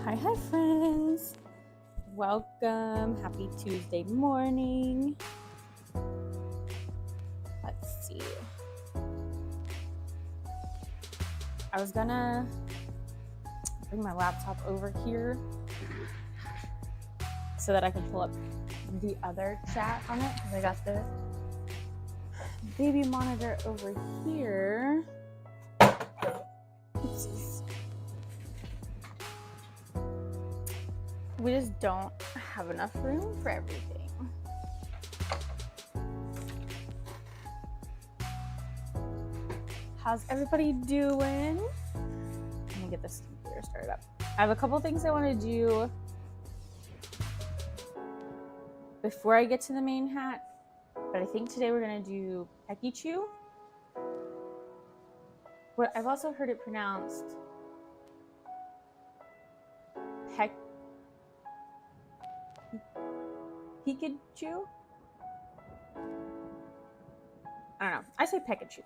Hi friends, welcome. Happy Tuesday morning. Let's see, I was gonna bring my laptop over here so that I can pull up the other chat on it because I got the baby monitor over here. Oopsies. We just don't have enough room for everything. How's everybody doing? Let me get this computer started up. I have a couple things I want to do before I get to the main hat, but I think today we're going to do Peakychu. But I've also heard it pronounced Peakychu? I don't know. I say Peakychu.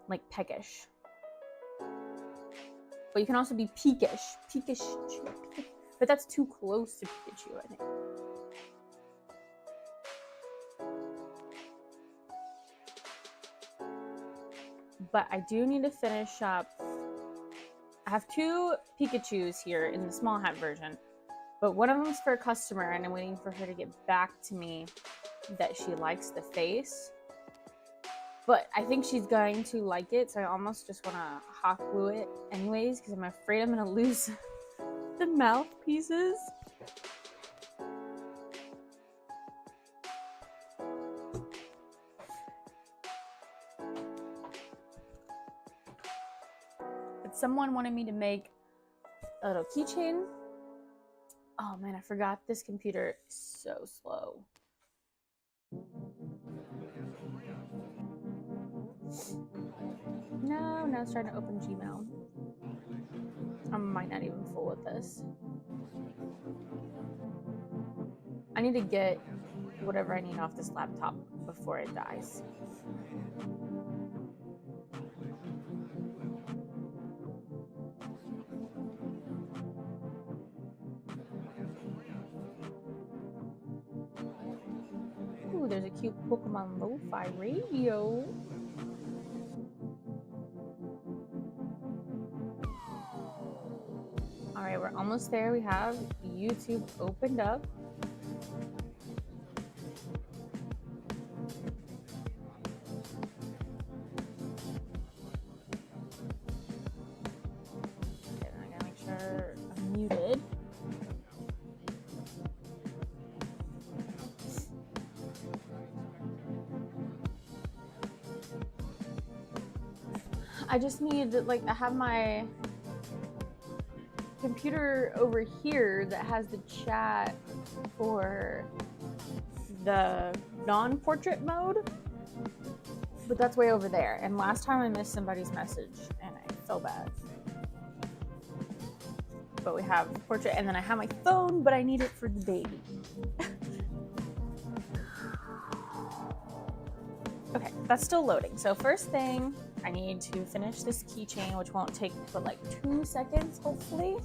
Like peckish. But you can also be peakish. Peakychu. But that's too close to Peakychu, I think. But I do need to finish up. I have two Peakychus here in the small hat version. But one of them's for a customer, and I'm waiting for her to get back to me that she likes the face. But I think she's going to like it, so I almost just want to hot glue it anyways, because I'm afraid I'm going to lose the mouthpieces. But someone wanted me to make a little keychain. Oh man, I forgot this computer is so slow. No, now it's trying to open Gmail. I might not even fool with this. I need to get whatever I need off this laptop before it dies. Ooh, there's a cute Pokemon Lo-Fi radio. All right, we're almost there. We have YouTube opened up. Okay, then I gotta make sure I'm muted. I just need, like, I have my computer over here that has the chat for the non-portrait mode, but that's way over there. And last time I missed somebody's message and I felt bad. But we have portrait, and then I have my phone, but I need it for the baby. Okay, that's still loading. So first thing, I need to finish this keychain, which won't take but like 2 seconds, hopefully.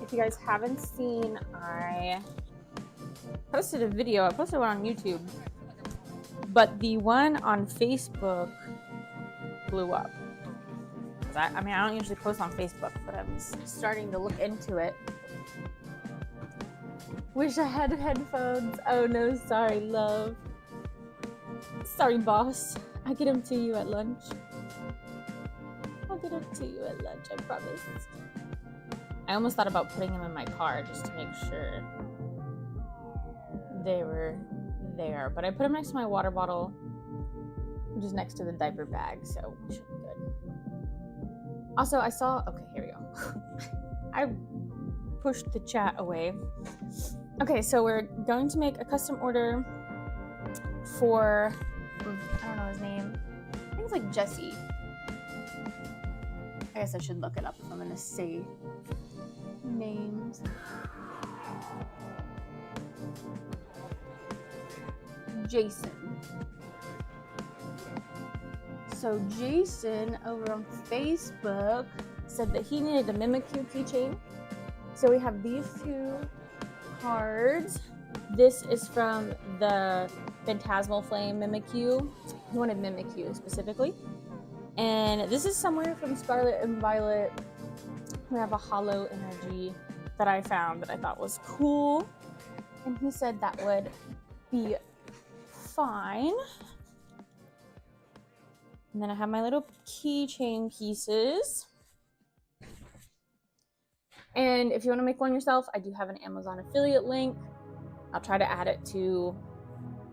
If you guys haven't seen, I posted a video. I posted one on YouTube, but the one on Facebook blew up. I mean, I don't usually post on Facebook, but I'm starting to look into it. Wish I had headphones. Oh no, sorry, love. Sorry, boss. I'll get them to you at lunch. I'll get them to you at lunch, I promise. I almost thought about putting them in my car just to make sure they were there. But I put them next to my water bottle, which is next to the diaper bag, so it should be good. Also, I saw... Okay, here we go. I pushed the chat away. Okay, so we're going to make a custom order for... I don't know his name. I think it's like Jesse. I guess I should look it up if I'm going to say names. Jason. So Jason over on Facebook said that he needed a Mimikyu keychain. So we have these two cards. This is from the Phantasmal Flame Mimikyu. He wanted Mimikyu specifically. And this is somewhere from Scarlet and Violet. We have a hollow energy that I found that I thought was cool. And he said that would be fine. And then I have my little keychain pieces. And if you want to make one yourself, I do have an Amazon affiliate link. I'll try to add it to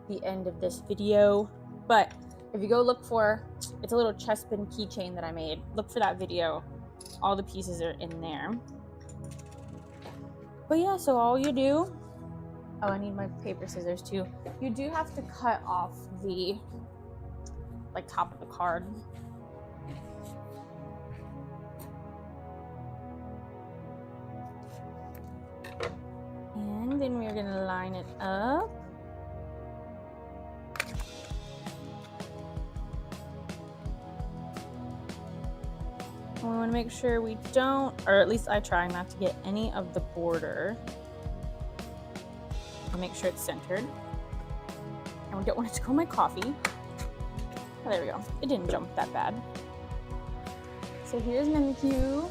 the end of this video. But if you go look for, it's a little chestpin keychain that I made. Look for that video. All the pieces are in there. But yeah, so all you do, oh, I need my paper scissors too. You do have to cut off the like top of the card. And then we're gonna line it up. And we want to make sure we don't, or at least I try not to get any of the border. And make sure it's centered. And we don't want it to go in my coffee. Oh, there we go. It didn't jump that bad. So here's Mimikyu.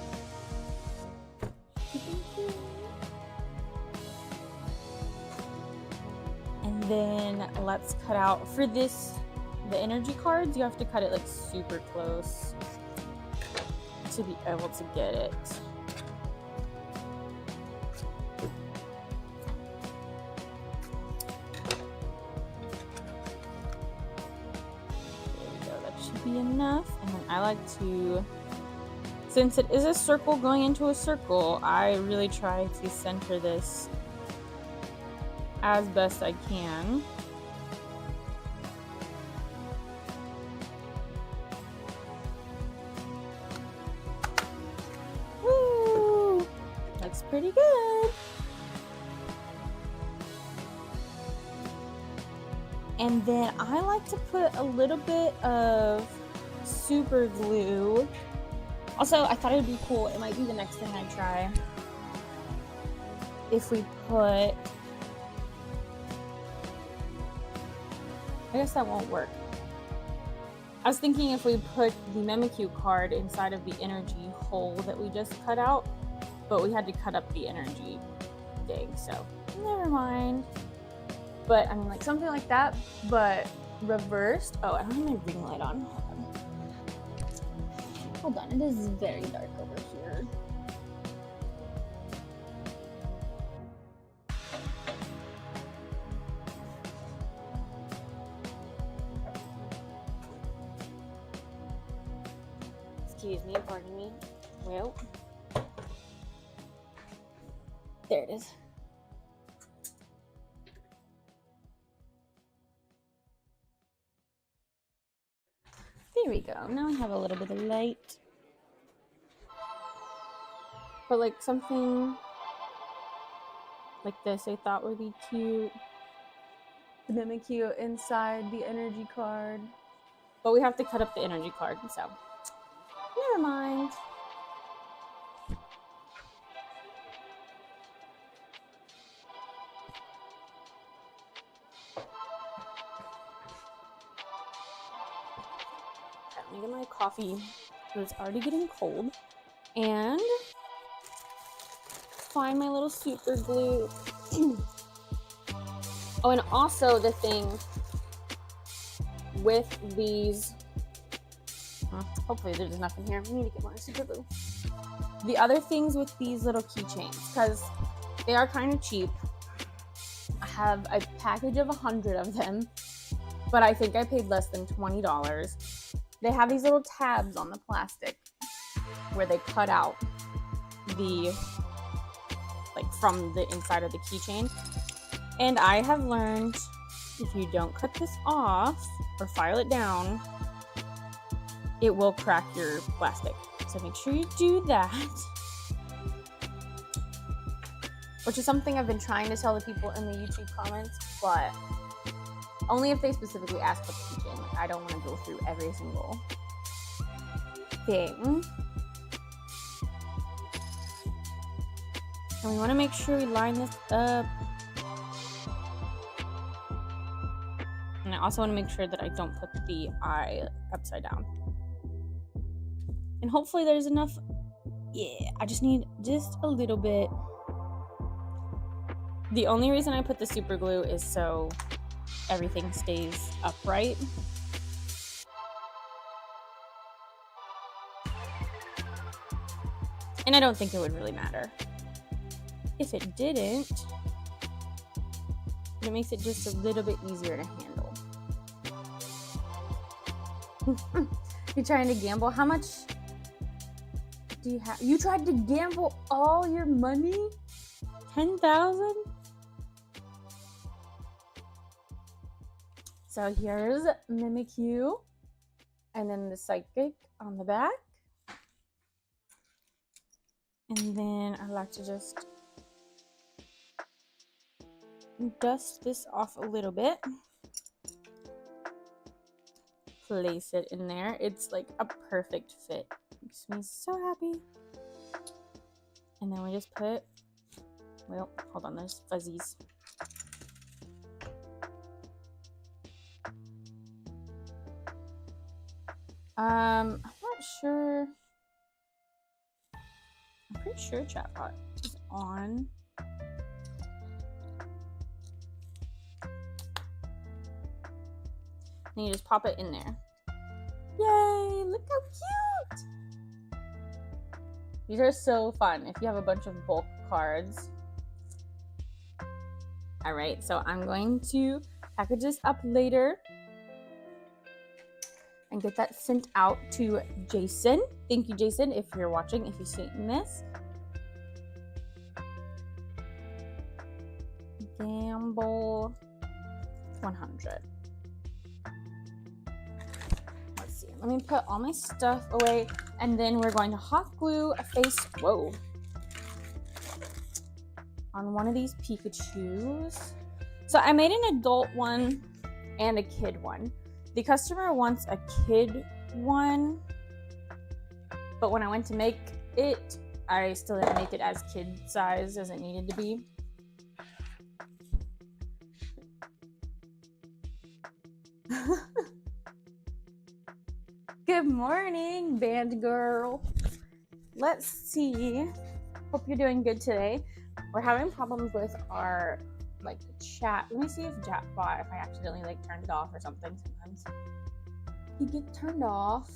And then let's cut out, for this, the energy cards, you have to cut it like super close to be able to get it. There we go, that should be enough. And then I like to, since it is a circle going into a circle, I really try to center this as best I can. Woo! Looks pretty good. And then I like to put a little bit of super glue. Also, I thought it'd be cool, it might be the next thing I try, if we put, I guess that won't work. I was thinking if we put the Mimikyu card inside of the energy hole that we just cut out, but we had to cut up the energy thing, so never mind. But I mean, like something like that, but reversed. Oh, I don't have my ring light on. Hold on, it is very dark over here. Excuse me, pardon me. Well, there it is. There we go. Now I have a little bit of light. But like something like this I thought would be cute. The Mimikyu inside the energy card. But we have to cut up the energy card, so never mind. Let me get my coffee, because it's already getting cold. And find my little super glue. Oh, and also the thing with these, hopefully there's nothing here. I need to get more super glue. The other things with these little keychains, because they are kind of cheap. I have a package of 100 of them, but I think I paid less than $20. They have these little tabs on the plastic where they cut out the, like from the inside of the keychain. And I have learned if you don't cut this off or file it down, it will crack your plastic. So make sure you do that. Which is something I've been trying to tell the people in the YouTube comments, but only if they specifically ask for the keychain. Like, I don't want to go through every single thing. And we want to make sure we line this up. And I also want to make sure that I don't put the eye upside down. And hopefully there's enough. Yeah, I just need just a little bit. The only reason I put the super glue is so everything stays upright. And I don't think it would really matter if it didn't. It makes it just a little bit easier to handle. You're trying to gamble? How much do you have? You tried to gamble all your money? 10,000? So here's Peakychu, and then the psychic on the back. And then I like to just dust this off a little bit. Place it in there. It's like a perfect fit. Makes me so happy. And then we just put, well, hold on, there's fuzzies. I'm not sure. I'm pretty sure chatbot is on. And you just pop it in there. Yay! Look how cute! These are so fun if you have a bunch of bulk cards. Alright, so I'm going to package this up later and get that sent out to Jason. Thank you, Jason, if you're watching, if you've seen this. Gamble 100. Let's see. Let me put all my stuff away, and then we're going to hot glue a face. Whoa. On one of these Peakychus. So I made an adult one and a kid one. The customer wants a kid one, but when I went to make it, I still didn't make it as kid size as it needed to be. Good morning, band girl. Let's see. Hope you're doing good today. We're having problems with our chat. Let me see if chatbot, if I accidentally turned it off or something. Sometimes he gets turned off.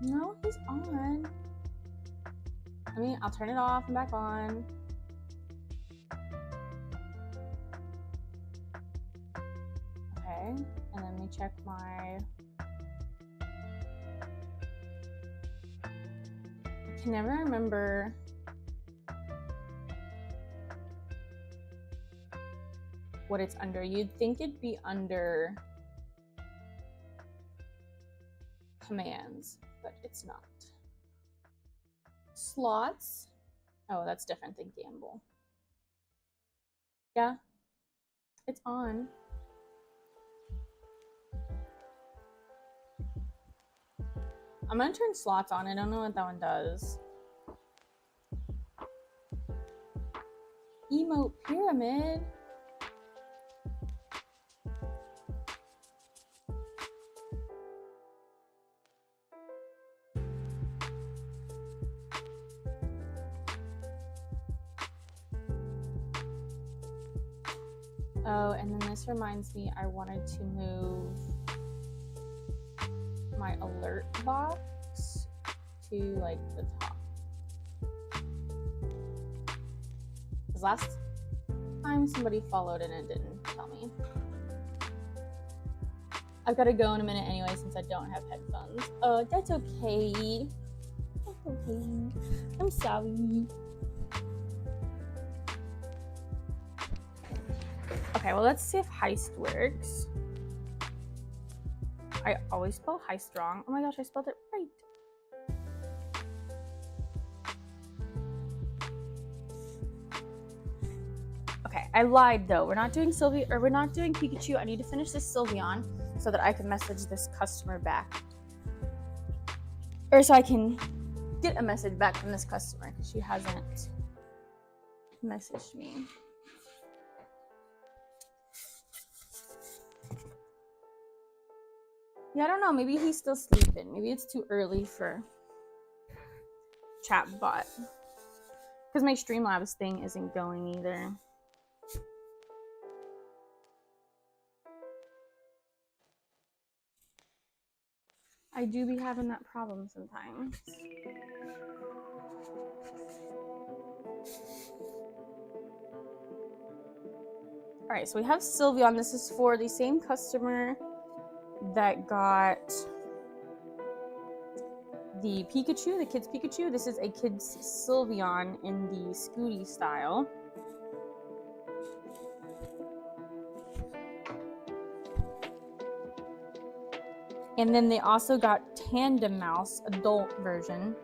No, he's on. I mean, I'll turn it off and back on. Okay, and then let me check my. I can never remember. What it's under. You'd think it'd be under commands, but it's not. Slots. Oh, that's different than gamble. Yeah, it's on. I'm gonna turn slots on. I don't know what that one does. Emote pyramid. Oh, and then this reminds me, I wanted to move my alert box to the top. Because last time somebody followed and it didn't tell me. I've got to go in a minute anyway since I don't have headphones. Oh, that's okay. That's okay. I'm sorry. Okay, well, let's see if heist works. I always spell heist wrong. Oh my gosh, I spelled it right. Okay, I lied though. We're not doing Sylvie, or we're not doing Peakychu. I need to finish this Sylveon so that I can message this customer back. or so I can get a message back from this customer because she hasn't messaged me. Yeah, I don't know. Maybe he's still sleeping. Maybe it's too early for chatbot. Because my Streamlabs thing isn't going either. I do be having that problem sometimes. Alright, so we have Sylveon. This is for the same customer that got the Peakychu, the kids Peakychu. This is a kids Sylveon in the Scooty style. And then they also got Tandem Mouse, adult version.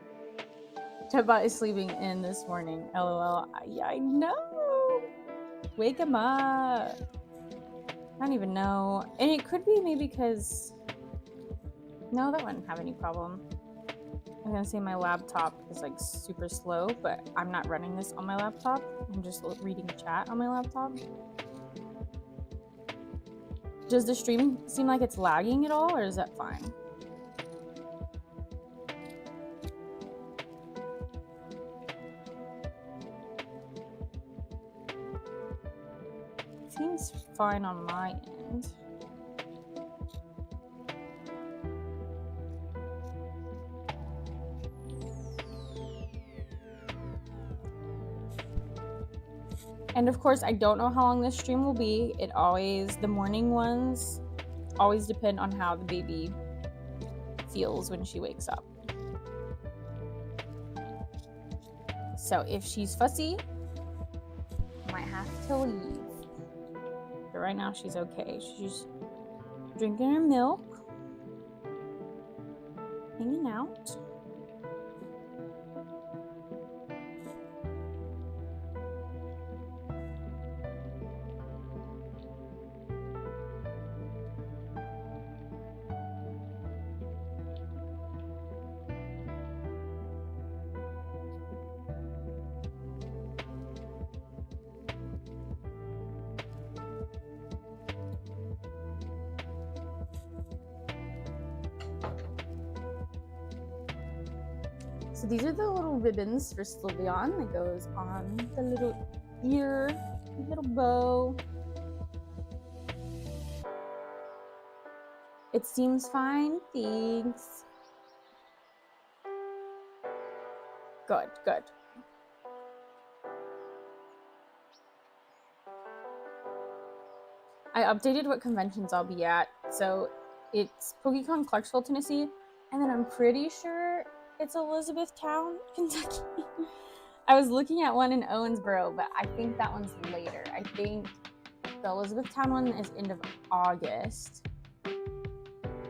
Chatbot is sleeping in this morning. LOL. Yeah, I know. Wake him up. I don't even know. And it could be maybe because... No, that wouldn't have any problem. I'm gonna say my laptop is like super slow, but I'm not running this on my laptop. I'm just reading chat on my laptop. Does the stream seem like it's lagging at all, or is that fine? Seems fine on my end. And of course, I don't know how long this stream will be. The morning ones always depend on how the baby feels when she wakes up. So if she's fussy, I might have to leave. But right now she's okay. She's drinking her milk, hanging out. So these are the little ribbons for Sylveon that goes on the little ear, little bow. It seems fine, thanks. Good, good. I updated what conventions I'll be at. So it's PokeCon Clarksville, Tennessee, and then I'm pretty sure it's Elizabethtown, Kentucky. I was looking at one in Owensboro, but I think that one's later. I think the Elizabethtown one is end of August.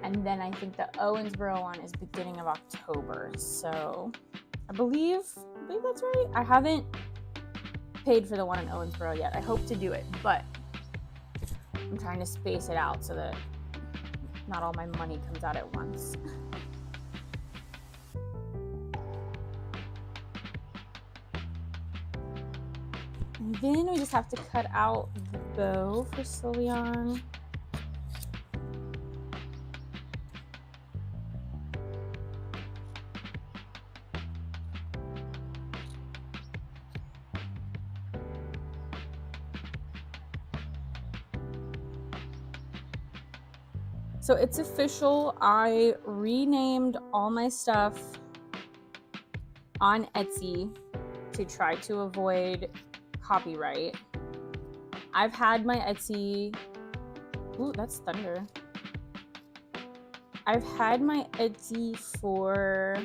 And then I think the Owensboro one is beginning of October. So I believe that's right. I haven't paid for the one in Owensboro yet. I hope to do it, but I'm trying to space it out so that not all my money comes out at once. And then we just have to cut out the bow for Sylveon. So it's official. I renamed all my stuff on Etsy to try to avoid copyright. I've had my Etsy... Ooh, that's thunder. I've had my Etsy for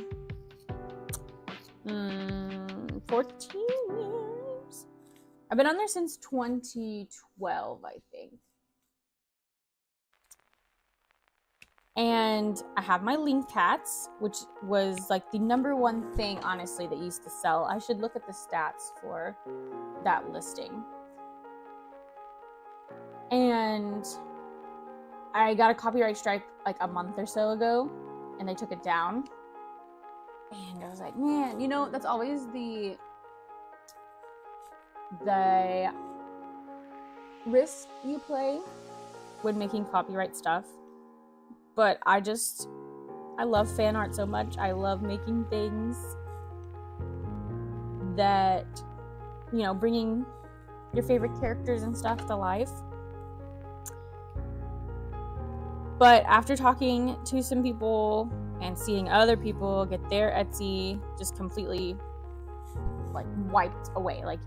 14 years. I've been on there since 2012, I think. And I have my link cats, which was like the #1 thing, honestly, that used to sell. I should look at the stats for that listing. And I got a copyright strike like a month or so ago, and they took it down. And I was like, man, you know, that's always the risk you play when making copyright stuff. But I love fan art so much. I love making things that, you know, bringing your favorite characters and stuff to life. But after talking to some people and seeing other people get their Etsy just completely like wiped away, like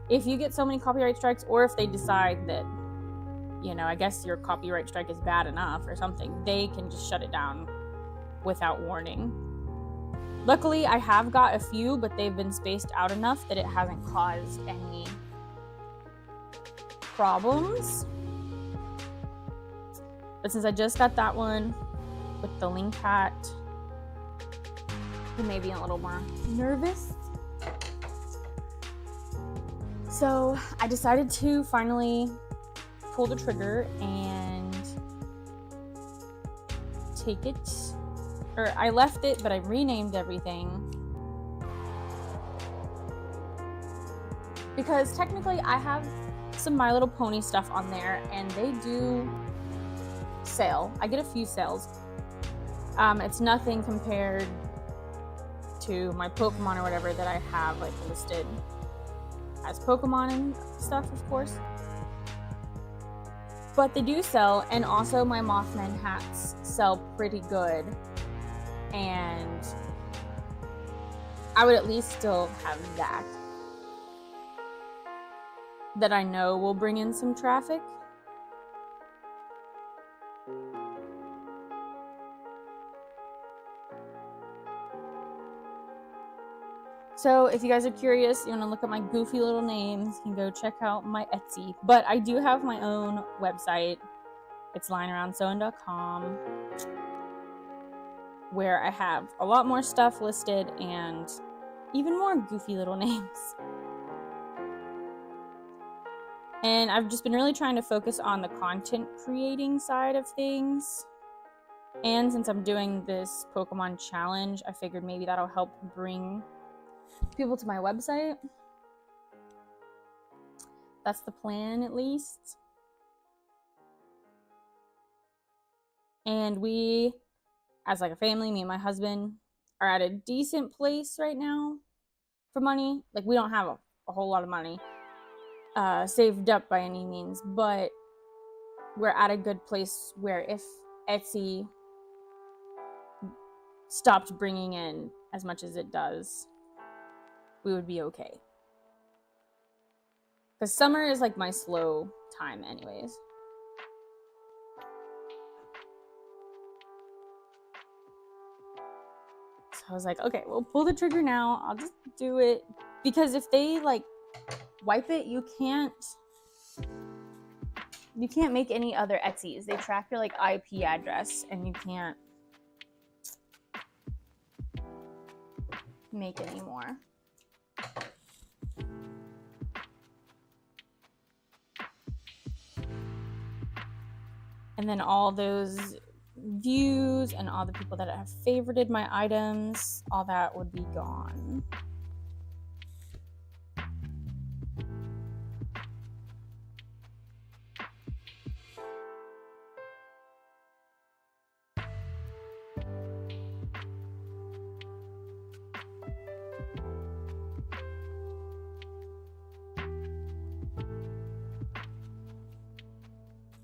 if you get so many copyright strikes, or if they decide that, you know, I guess your copyright strike is bad enough or something, they can just shut it down without warning. Luckily, I have got a few, but they've been spaced out enough that it hasn't caused any problems. But since I just got that one with the link hat, I may be a little more nervous. So I decided to finally pull the trigger and take it. Or I left it, but I renamed everything. Because technically I have some My Little Pony stuff on there, and they do sell. I get a few sales. It's nothing compared to my Pokemon or whatever that I have like listed as Pokemon and stuff, of course. But they do sell, and also my Mothman hats sell pretty good. And I would at least still have that I know will bring in some traffic. So if you guys are curious, you want to look at my goofy little names, you can go check out my Etsy. But I do have my own website. It's lyingaroundsewing.com, where I have a lot more stuff listed and even more goofy little names. And I've just been really trying to focus on the content creating side of things. And since I'm doing this Pokemon challenge, I figured maybe that'll help bring people to my website. That's the plan, at least. And we, as like a family, me and my husband, are at a decent place right now for money. Like, we don't have a whole lot of money saved up by any means, but we're at a good place where if Etsy stopped bringing in as much as it does, we would be okay. Because summer is like my slow time anyways. So I was like, okay, we'll pull the trigger now. I'll just do it. Because if they like wipe it, you can't make any other Etsys. They track your like IP address, and you can't make any more. And then all those views and all the people that have favorited my items, all that would be gone.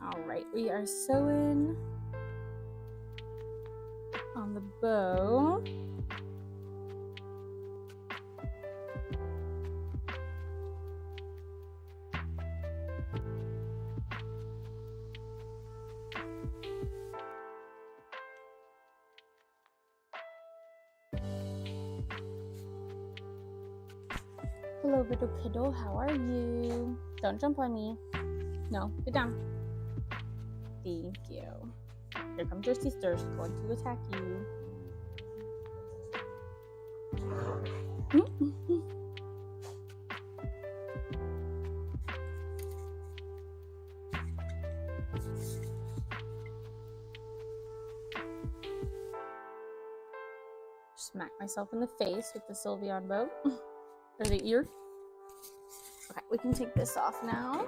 All right, we are sewing on the bow. Hello, little kiddo, how are you? Don't jump on me. No, get down. Thank you. Here comes your sister. She's going to attack you. Smack myself in the face with the Sylveon boat. Or the ear. Okay, we can take this off now.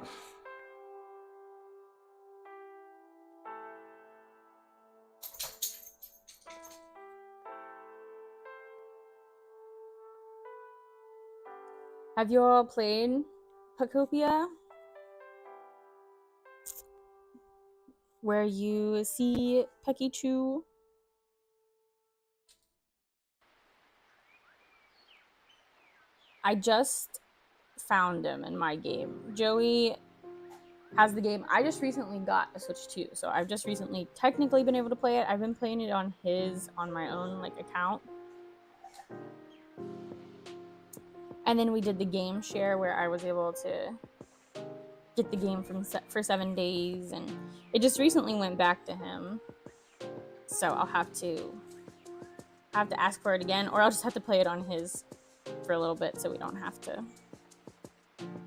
Have you all played Pacopia? Where you see Peakychu? I just found him in my game. Joey has the game. I just recently got a Switch 2, so I've just recently technically been able to play it. I've been playing it on my own like account. And then we did the game share where I was able to get the game for 7 days, and it just recently went back to him. So I'll have to ask for it again, or I'll just have to play it on his for a little bit so we don't have to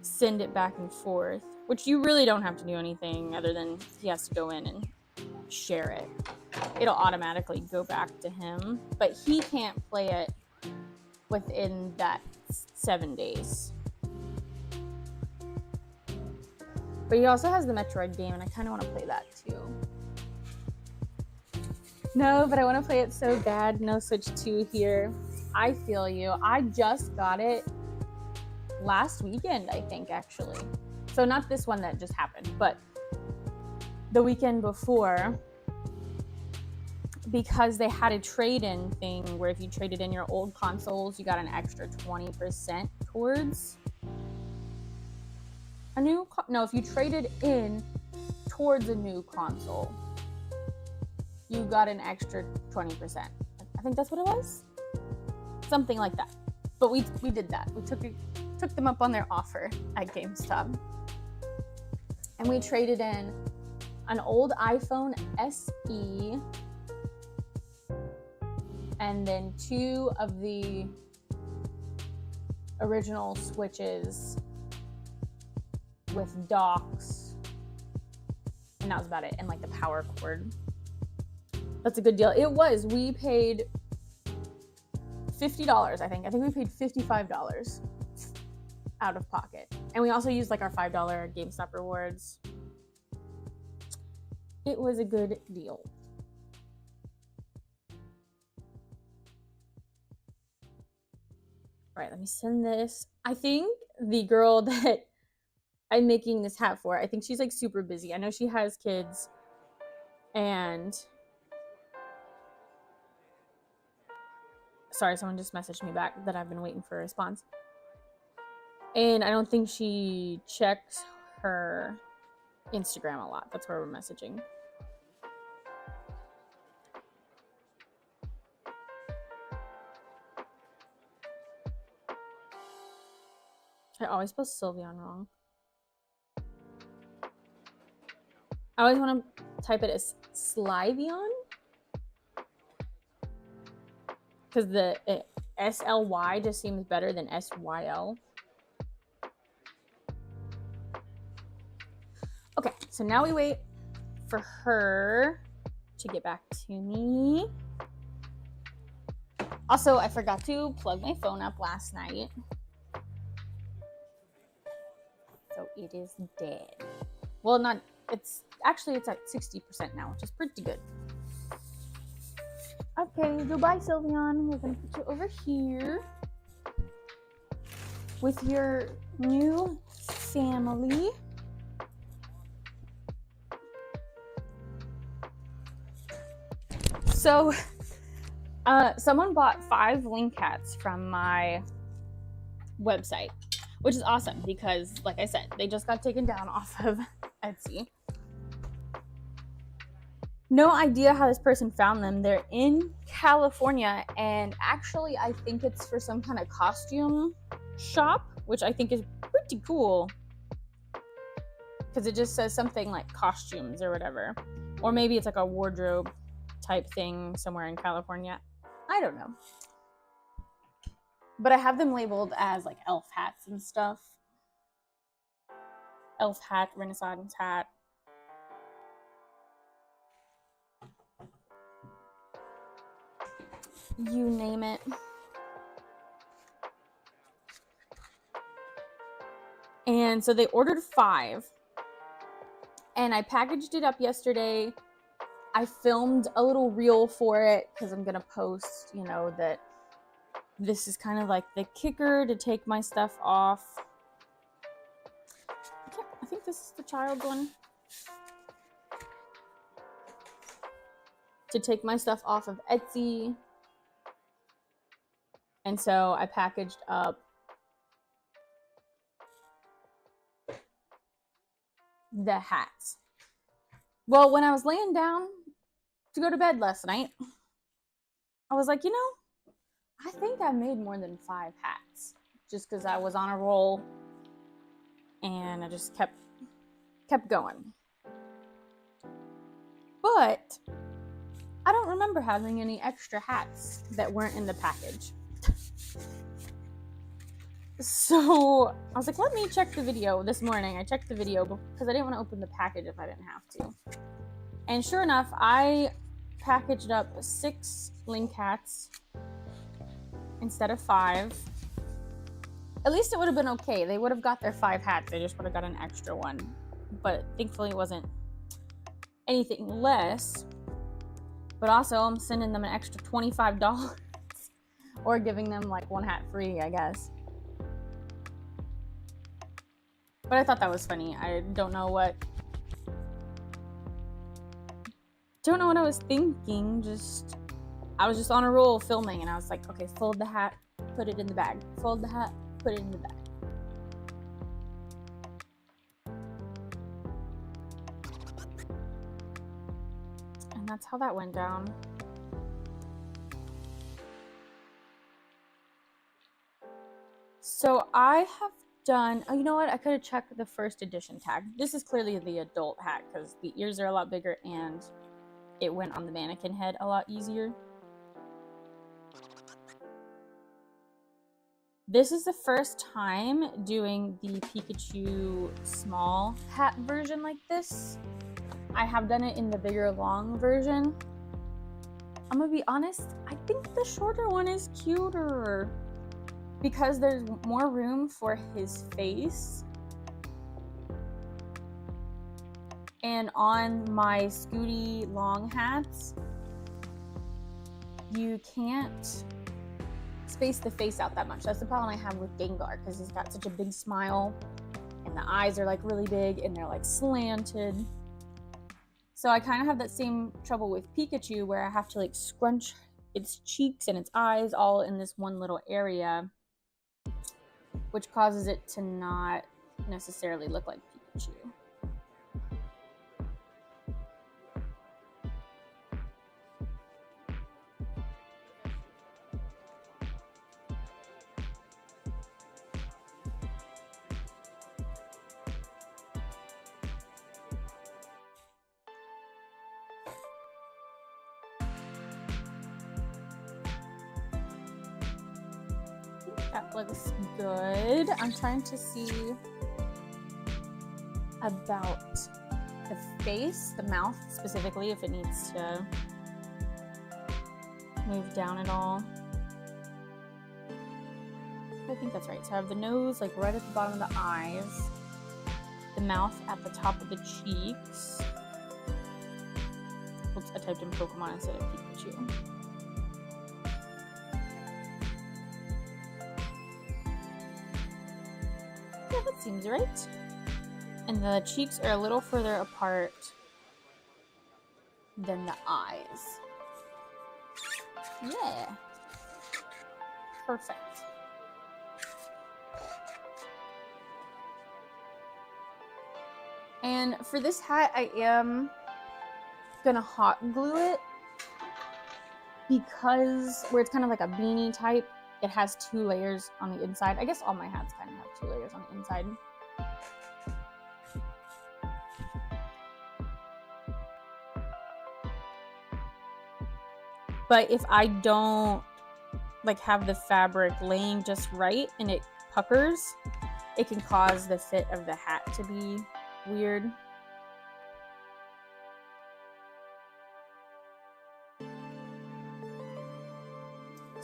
send it back and forth, which you really don't have to do anything other than he has to go in and share it. It'll automatically go back to him, but he can't play it within that 7 days. But he also has the Metroid game, and I kind of want to play that too. No, but I want to play it so bad. No Switch 2 here. I feel you. I just got it last weekend, I think, actually. So not this one that just happened, but the weekend before, because they had a trade-in thing where if you traded in your old consoles, you got an extra 20% towards a new if you traded in towards a new console, you got an extra 20%. I think that's what it was. Something like that. But we did that. We took them up on their offer at GameStop. And we traded in an old iPhone SE and then 2 of the original Switches with docks. And that was about it. And like the power cord. That's a good deal. It was. We paid $50, I think. I think we paid $55 out of pocket. And we also used like our $5 GameStop rewards. It was a good deal. All right, let me send this. I think the girl that I'm making this hat for, I think she's like super busy. I know she has kids, and sorry, someone just messaged me back that I've been waiting for a response. And I don't think she checks her Instagram a lot. That's where we're messaging. I always spell Sylveon wrong. I always want to type it as Slyveon, because the SLY just seems better than SYL. Okay, so now we wait for her to get back to me. Also, I forgot to plug my phone up last night, so it is dead. Well, not, it's at 60% now, which is pretty good. Okay, goodbye, Sylveon. We're gonna put you over here with your new family. So, someone bought 5 link hats from my website, which is awesome because, like I said, they just got taken down off of Etsy. No idea how this person found them. They're in California, and actually I think it's for some kind of costume shop, which I think is pretty cool because it just says something like costumes or whatever, or maybe it's like a wardrobe type thing somewhere in California. I don't know, but I have them labeled as like elf hats and stuff. Elf hat, Renaissance hat. you name it. And so they ordered 5. And I packaged it up yesterday. I filmed a little reel for it because I'm going to post, you know, that this is kind of like the kicker to take my stuff off. I think this is the child one. To take my stuff off of Etsy. And so I packaged up the hats. Well, when I was laying down to go to bed last night, I was like, you know, I think I made more than 5 hats just because I was on a roll and I just kept going. But I don't remember having any extra hats that weren't in the package. So I was like, let me check the video this morning. I checked the video because I didn't want to open the package if I didn't have to. And sure enough, I packaged up 6 link hats instead of 5. At least it would have been okay. They would have got their 5 hats. They just would have got an extra one. But thankfully it wasn't anything less. But also I'm sending them an extra $25 or giving them like 1 hat free, I guess. But I thought that was funny. I don't know what I was thinking. I was just on a roll filming and I was like, okay, fold the hat, put it in the bag. Fold the hat, put it in the bag. And that's how that went down. So I have done, oh, you know what? I could have checked the first edition tag. This is clearly the adult hat because the ears are a lot bigger and it went on the mannequin head a lot easier. This is the first time doing the Peakychu small hat version like this. I have done it in the bigger long version. I'm gonna be honest, I think the shorter one is cuter because there's more room for his face. And on my Scooty long hats, you can't space the face out that much. That's the problem I have with Gengar because he's got such a big smile and the eyes are like really big and they're like slanted. So I kind of have that same trouble with Peakychu where I have to like scrunch its cheeks and its eyes all in this one little area, which causes it to not necessarily look like Peakychu. That looks good. I'm trying to see about the face, the mouth specifically, if it needs to move down at all. I think that's right. So I have the nose like right at the bottom of the eyes, the mouth at the top of the cheeks. Oops, I typed in Pokemon instead of Peakychu. Yeah, that seems right. And the cheeks are a little further apart than the eyes. Yeah. Perfect. And for this hat, I am gonna hot glue it because where it's kind of like a beanie type, it has 2 layers on the inside. I guess all my hats kind of have 2 layers on the inside. But if I don't like have the fabric laying just right and it puckers, it can cause the fit of the hat to be weird.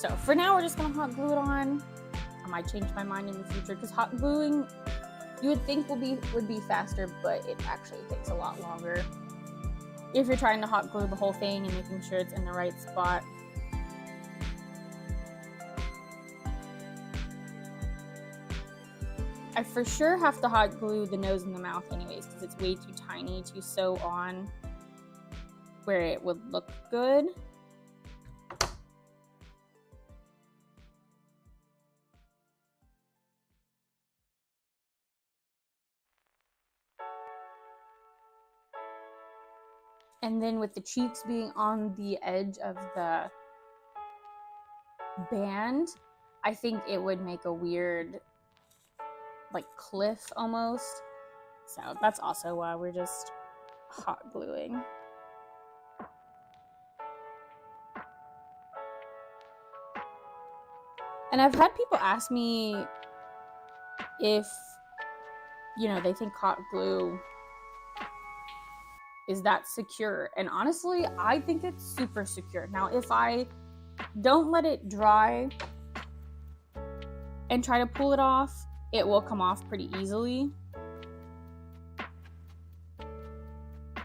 So for now, we're just gonna hot glue it on. I might change my mind in the future because hot gluing, you would think would be faster, but it actually takes a lot longer if you're trying to hot glue the whole thing and making sure it's in the right spot. I for sure have to hot glue the nose and the mouth anyways because it's way too tiny to sew on where it would look good. And then with the cheeks being on the edge of the band, I think it would make a weird like cliff almost. So that's also why we're just hot gluing. And I've had people ask me if, you know, they think hot glue is that secure. And honestly, I think it's super secure. Now, if I don't let it dry and try to pull it off, it will come off pretty easily.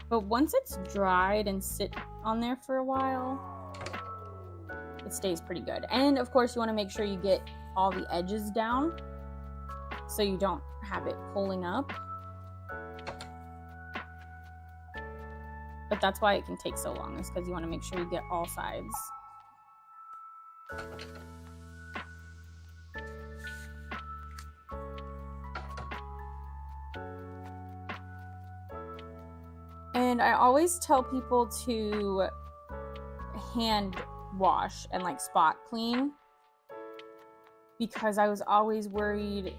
But once it's dried and sit on there for a while, it stays pretty good. And of course, you want to make sure you get all the edges down so you don't have it pulling up. But that's why it can take so long, is because you want to make sure you get all sides. And I always tell people to hand wash and like spot clean, because I was always worried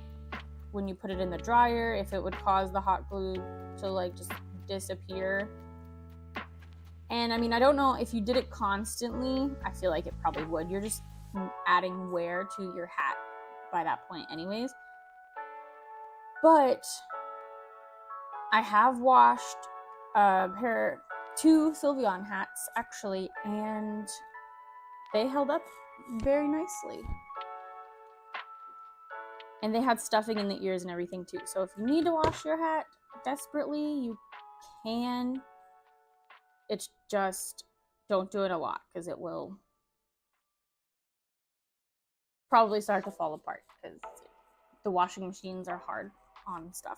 when you put it in the dryer if it would cause the hot glue to like just disappear. And I mean, I don't know if you did it constantly, I feel like it probably would. You're just adding wear to your hat by that point anyways. But I have washed two Sylveon hats actually, and they held up very nicely. And they had stuffing in the ears and everything too. So if you need to wash your hat desperately, you can. It's just, don't do it a lot because it will probably start to fall apart because the washing machines are hard on stuff.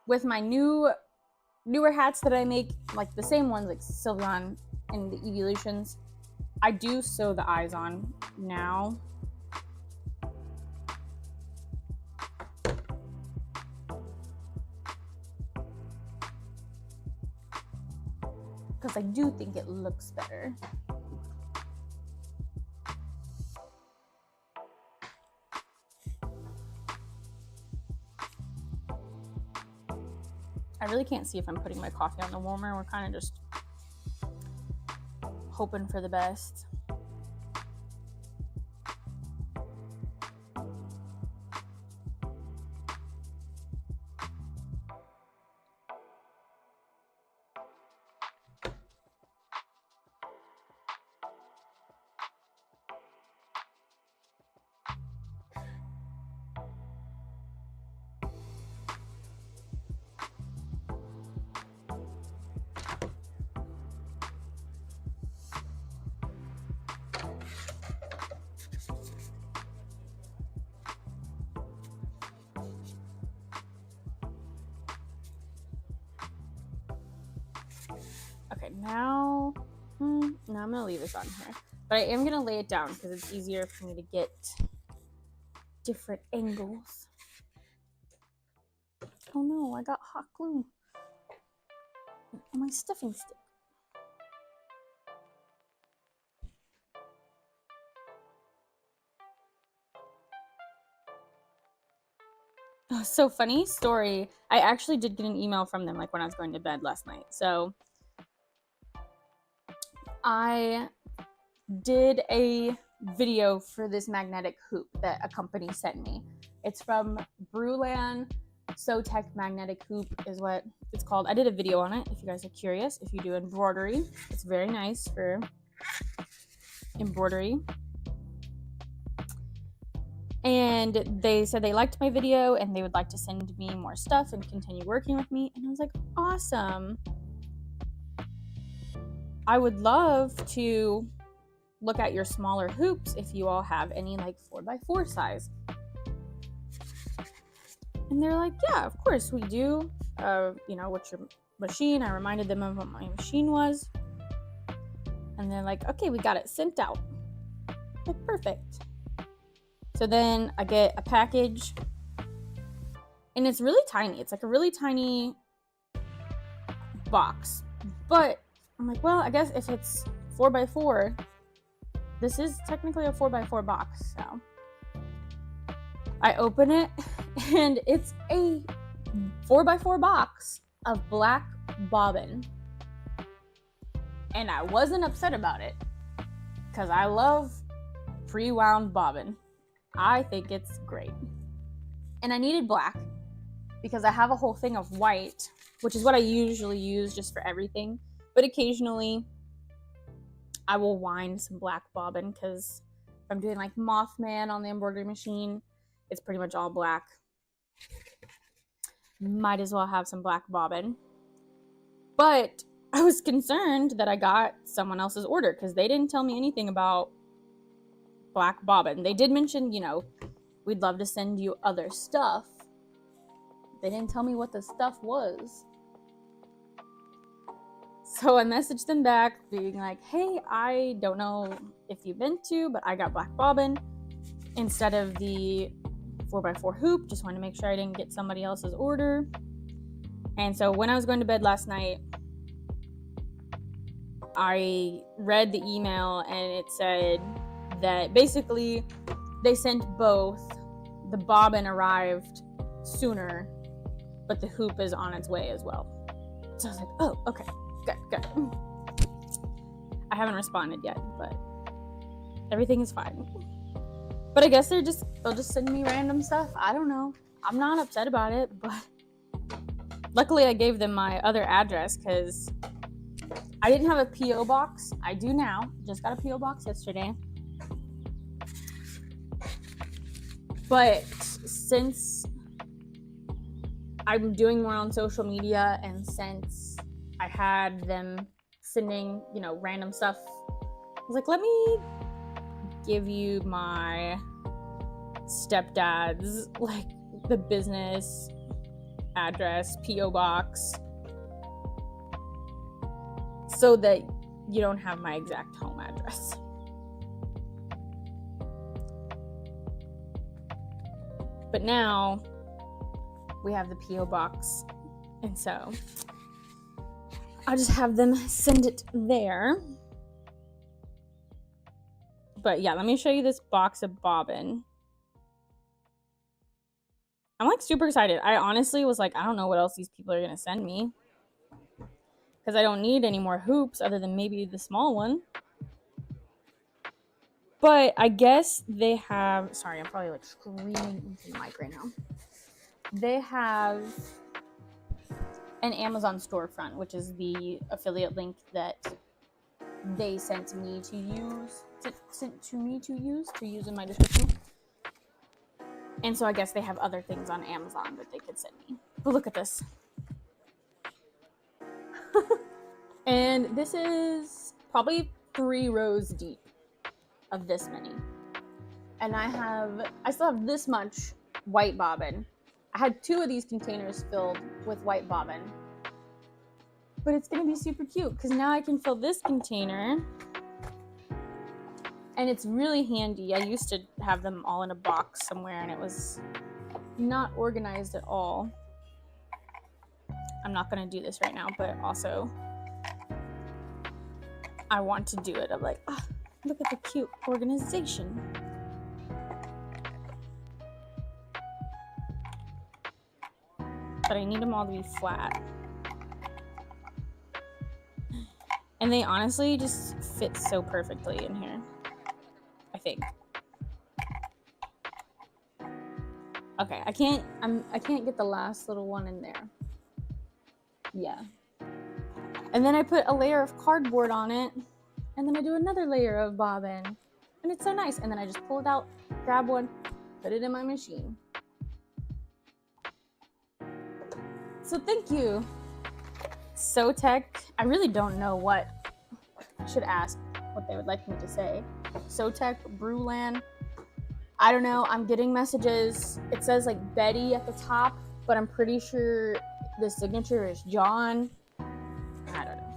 With my newer hats that I make, like the same ones like Sylveon and the Evolutions, I do sew the eyes on now. Because I do think it looks better. I really can't see if I'm putting my coffee on the warmer. We're kind of just hoping for the best. Okay, now I'm gonna leave this on here, but I am gonna lay it down because it's easier for me to get different angles. Oh no, I got hot glue on my stuffing stick. Oh, so funny story. I actually did get an email from them like when I was going to bed last night. So I did a video for this magnetic hoop that a company sent me. It's from Brulan Sotec Magnetic Hoop is what it's called. I did a video on it if you guys are curious. If you do embroidery, it's very nice for embroidery. And they said they liked my video and they would like to send me more stuff and continue working with me. And I was like, awesome. I would love to look at your smaller hoops if you all have any like 4x4 size. And they're like, yeah, of course we do. What's your machine? I reminded them of what my machine was. And they're like, okay, we got it sent out. Like, perfect. So then I get a package. And it's really tiny. It's like a really tiny box. But I'm like, well, I guess if it's 4x4, this is technically a 4x4 box. So I open it, and it's a 4x4 box of black bobbin. And I wasn't upset about it, because I love pre-wound bobbin. I think it's great. And I needed black, because I have a whole thing of white, which is what I usually use just for everything. But occasionally, I will wind some black bobbin, because if I'm doing like Mothman on the embroidery machine, it's pretty much all black. Might as well have some black bobbin. But I was concerned that I got someone else's order, because they didn't tell me anything about black bobbin. They did mention, we'd love to send you other stuff. They didn't tell me what the stuff was. So I messaged them back being like, hey, I don't know if you've been to, but I got black bobbin instead of the 4x4 hoop. Just wanted to make sure I didn't get somebody else's order. And so when I was going to bed last night, I read the email, and it said that basically they sent both. The bobbin arrived sooner, but the hoop is on its way as well. So I was like, oh, okay, good. I haven't responded yet, but everything is fine. But I guess they'll just send me random stuff. I don't know. I'm not upset about it, but luckily I gave them my other address, because I didn't have a P.O. box. I do now. Just got a P.O. box yesterday. But since I'm doing more on social media, and since I had them sending, random stuff, I was like, let me give you my stepdad's, like, the business address, P.O. box, so that you don't have my exact home address. But now we have the P.O. box, and so I'll just have them send it there. But yeah, let me show you this box of bobbin. I'm like super excited. I honestly was like, I don't know what else these people are going to send me, because I don't need any more hoops other than maybe the small one. But I guess they have, sorry, I'm probably like screaming into the mic right now. They have an Amazon storefront, which is the affiliate link that they sent me to use, to use in my description. And so I guess they have other things on Amazon that they could send me. But look at this. And this is probably 3 rows deep of this many. And I still have this much white bobbin. I had 2 of these containers filled with white bobbin. But it's gonna be super cute, because now I can fill this container. And it's really handy. I used to have them all in a box somewhere, and it was not organized at all. I'm not gonna do this right now, but also I want to do it. I'm like, oh, look at the cute organization. But I need them all to be flat. And they honestly just fit so perfectly in here. I think. Okay, I can't get the last little one in there. Yeah. And then I put a layer of cardboard on it, and then I do another layer of bobbin, and it's so nice. And then I just pull it out, grab one, put it in my machine. So thank you, SoTech. I really don't know what I should ask what they would like me to say. SoTech, Brewland. I don't know. I'm getting messages. It says like Betty at the top, but I'm pretty sure the signature is John. I don't know.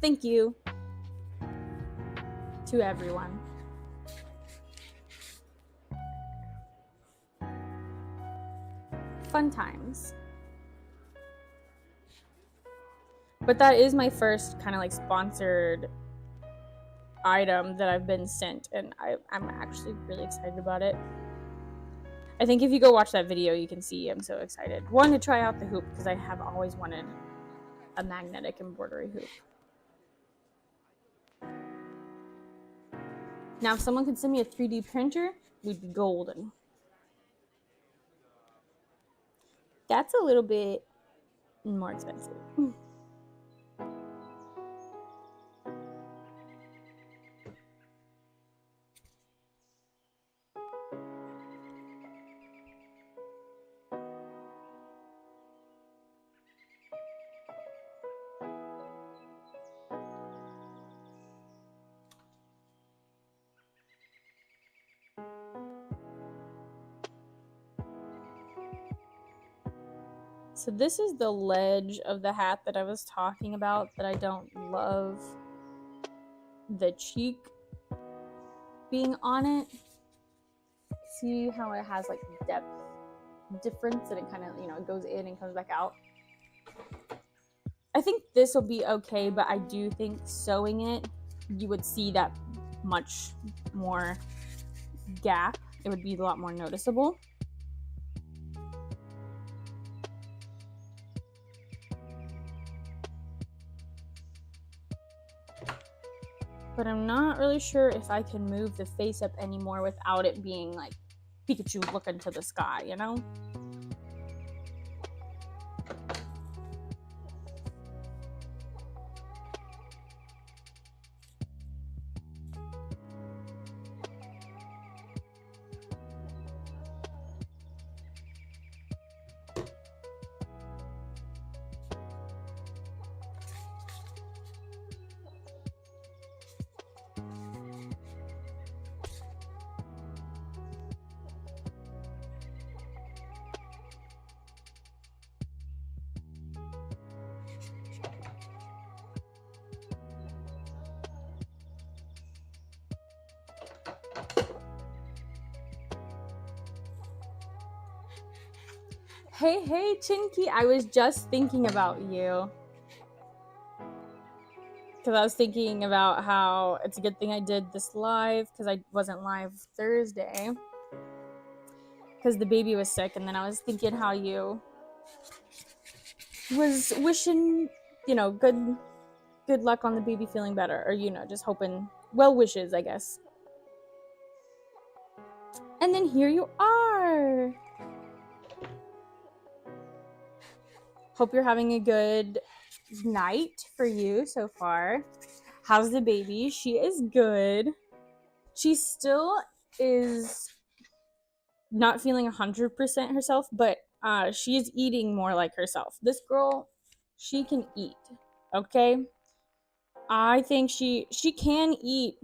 Thank you to everyone. Fun times. But that is my first kind of like sponsored item that I've been sent, and I'm actually really excited about it. I think if you go watch that video, you can see I'm so excited. One, to try out the hoop, because I have always wanted a magnetic embroidery hoop. Now, if someone could send me a 3D printer, we'd be golden. That's a little bit more expensive. So this is the ledge of the hat that I was talking about that I don't love the cheek being on it. See how it has like depth difference, and it kind of, you know, it goes in and comes back out. I think this will be okay, but I do think sewing it, you would see that much more gap. It would be a lot more noticeable. But I'm not really sure if I can move the face up anymore without it being like Peakychu looking to the sky, you know? Hey, Chinky, I was just thinking about you. Because I was thinking about how it's a good thing I did this live, because I wasn't live Thursday. Because the baby was sick, and then I was thinking how you was wishing, you know, good luck on the baby feeling better. Or, you know, just hoping, well wishes, I guess. And then here you are. Hope you're having a good night for you so far. How's the baby? She is good. She still is not feeling 100% herself, but she is eating more like herself. This girl, she can eat, okay? I think she can eat.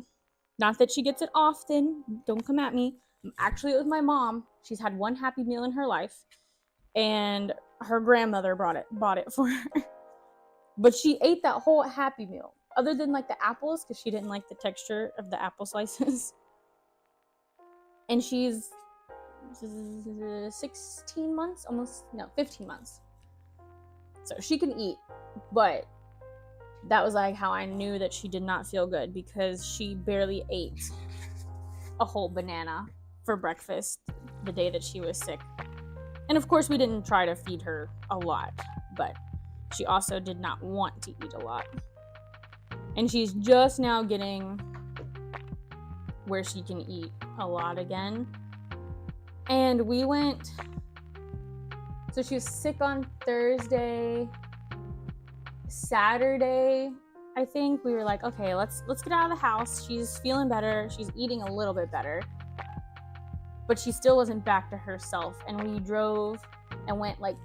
Not that she gets it often. Don't come at me. Actually, it was my mom. She's had one Happy Meal in her life, and her grandmother bought it for her. But she ate that whole Happy Meal, other than like the apples, because she didn't like the texture of the apple slices. And she's 16 months, 15 months. So she can eat, but that was like how I knew that she did not feel good, because she barely ate a whole banana for breakfast the day that she was sick. And of course, we didn't try to feed her a lot, but she also did not want to eat a lot. And she's just now getting where she can eat a lot again. And we went, so she was sick on Thursday. Saturday, I think we were like, okay, let's get out of the house. She's feeling better. She's eating a little bit better, but she still wasn't back to herself. And we drove and went like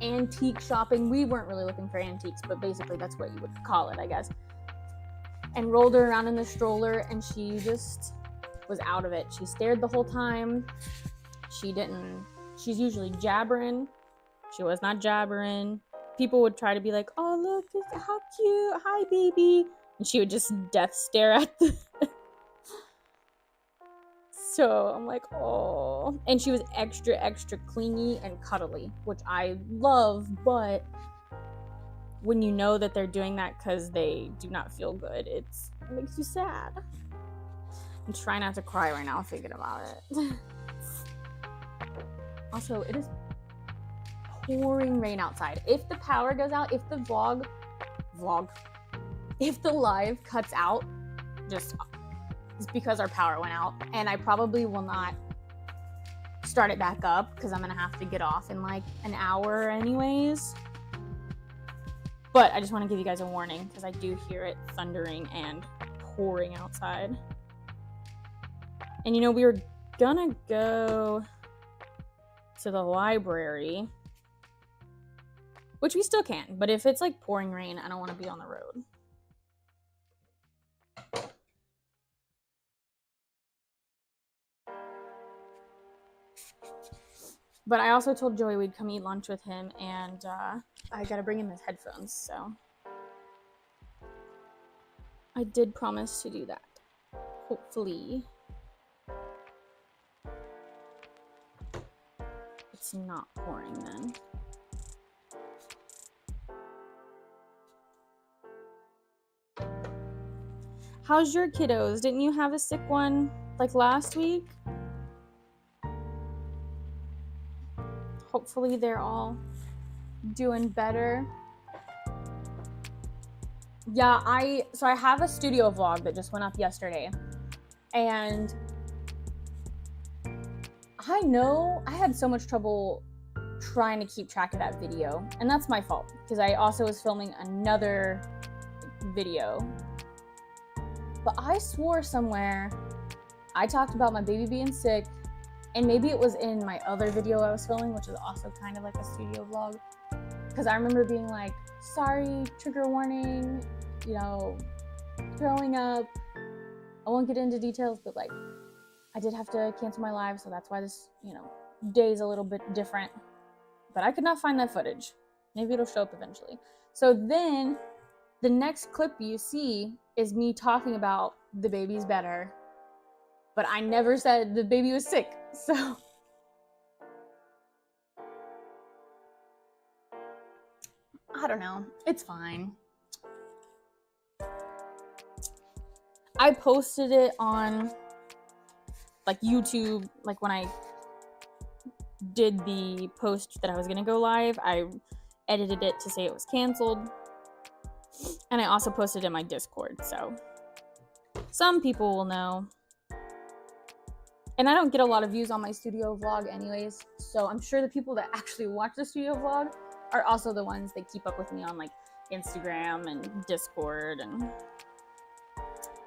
antique shopping. We weren't really looking for antiques, but basically that's what you would call it, I guess. And rolled her around in the stroller, and she just was out of it. She stared the whole time. She's usually jabbering. She was not jabbering. People would try to be like, oh, look, how cute. Hi, baby. And she would just death stare at the... So I'm like, oh. And she was extra, extra clingy and cuddly, which I love, but when you know that they're doing that because they do not feel good, it makes you sad. I'm trying not to cry right now thinking about it. Also, it is pouring rain outside. If the power goes out, if the if the live cuts out, just it's because our power went out, and I probably will not start it back up because I'm gonna have to get off in like an hour anyways. But I just want to give you guys a warning because I do hear it thundering and pouring outside. And you know, we were gonna go to the library, which we still can, but if it's like pouring rain, I don't want to be on the road. But I also told Joey we'd come eat lunch with him, and I gotta bring him his headphones, so I did promise to do that. Hopefully it's not pouring then. How's your kiddos? Didn't you have a sick one like last week? Hopefully they're all doing better. Yeah, I have a studio vlog that just went up yesterday, and I know I had so much trouble trying to keep track of that video, and that's my fault because I also was filming another video. But I swore somewhere I talked about my baby being sick, and maybe it was in my other video I was filming, which is also kind of like a studio vlog, because I remember being like, sorry, trigger warning, you know, throwing up. I won't get into details, but like, I did have to cancel my live, so that's why this, you know, day is a little bit different. But I could not find that footage. Maybe it'll show up eventually. So then the next clip you see is me talking about the baby's better, but I never said the baby was sick. So I don't know. It's fine. I posted it on like YouTube, like when I did the post that I was gonna go live, I edited it to say it was canceled. And I also posted in my Discord, so some people will know. And I don't get a lot of views on my studio vlog anyways, so I'm sure the people that actually watch the studio vlog are also the ones that keep up with me on like Instagram and Discord and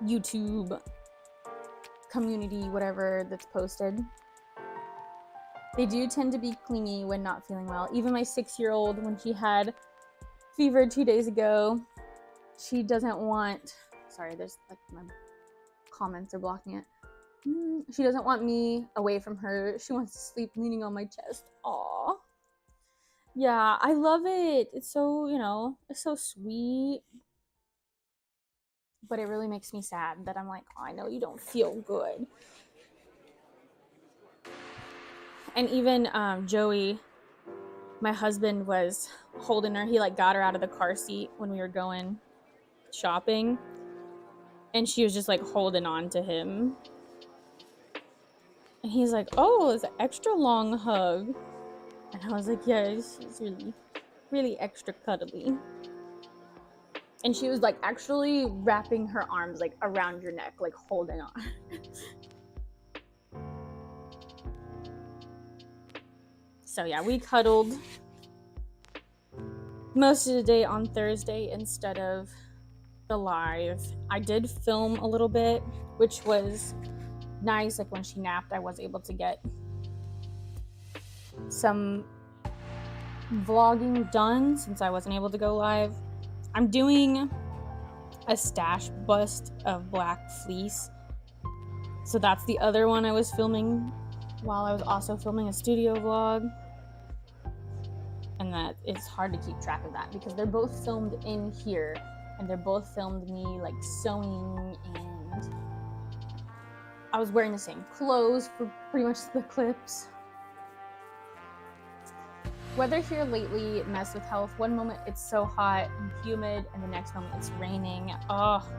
YouTube community, whatever that's posted. They do tend to be clingy when not feeling well. Even my 6-year-old, when she had fever 2 days ago, she doesn't want, sorry, there's like my comments are blocking it. She doesn't want me away from her. She wants to sleep leaning on my chest. Aww. Yeah, I love it. It's so, you know, it's so sweet. But it really makes me sad that I'm like, oh, I know you don't feel good. And even Joey, my husband, was holding her. He like got her out of the car seat when we were going shopping, and she was just like holding on to him. And he's like, oh, it's an extra long hug. And I was like, yeah, she's really, really extra cuddly. And she was like actually wrapping her arms like around your neck, like holding on. So yeah, we cuddled most of the day on Thursday instead of the live. I did film a little bit, which was nice. Like when she napped, I was able to get some vlogging done since I wasn't able to go live. I'm doing a stash bust of black fleece. So that's the other one I was filming while I was also filming a studio vlog. And that it's hard to keep track of that because they're both filmed in here and they're both filmed me like sewing, and I was wearing the same clothes for pretty much the clips. Weather here lately messed with health. One moment it's so hot and humid and the next moment it's raining. Oh,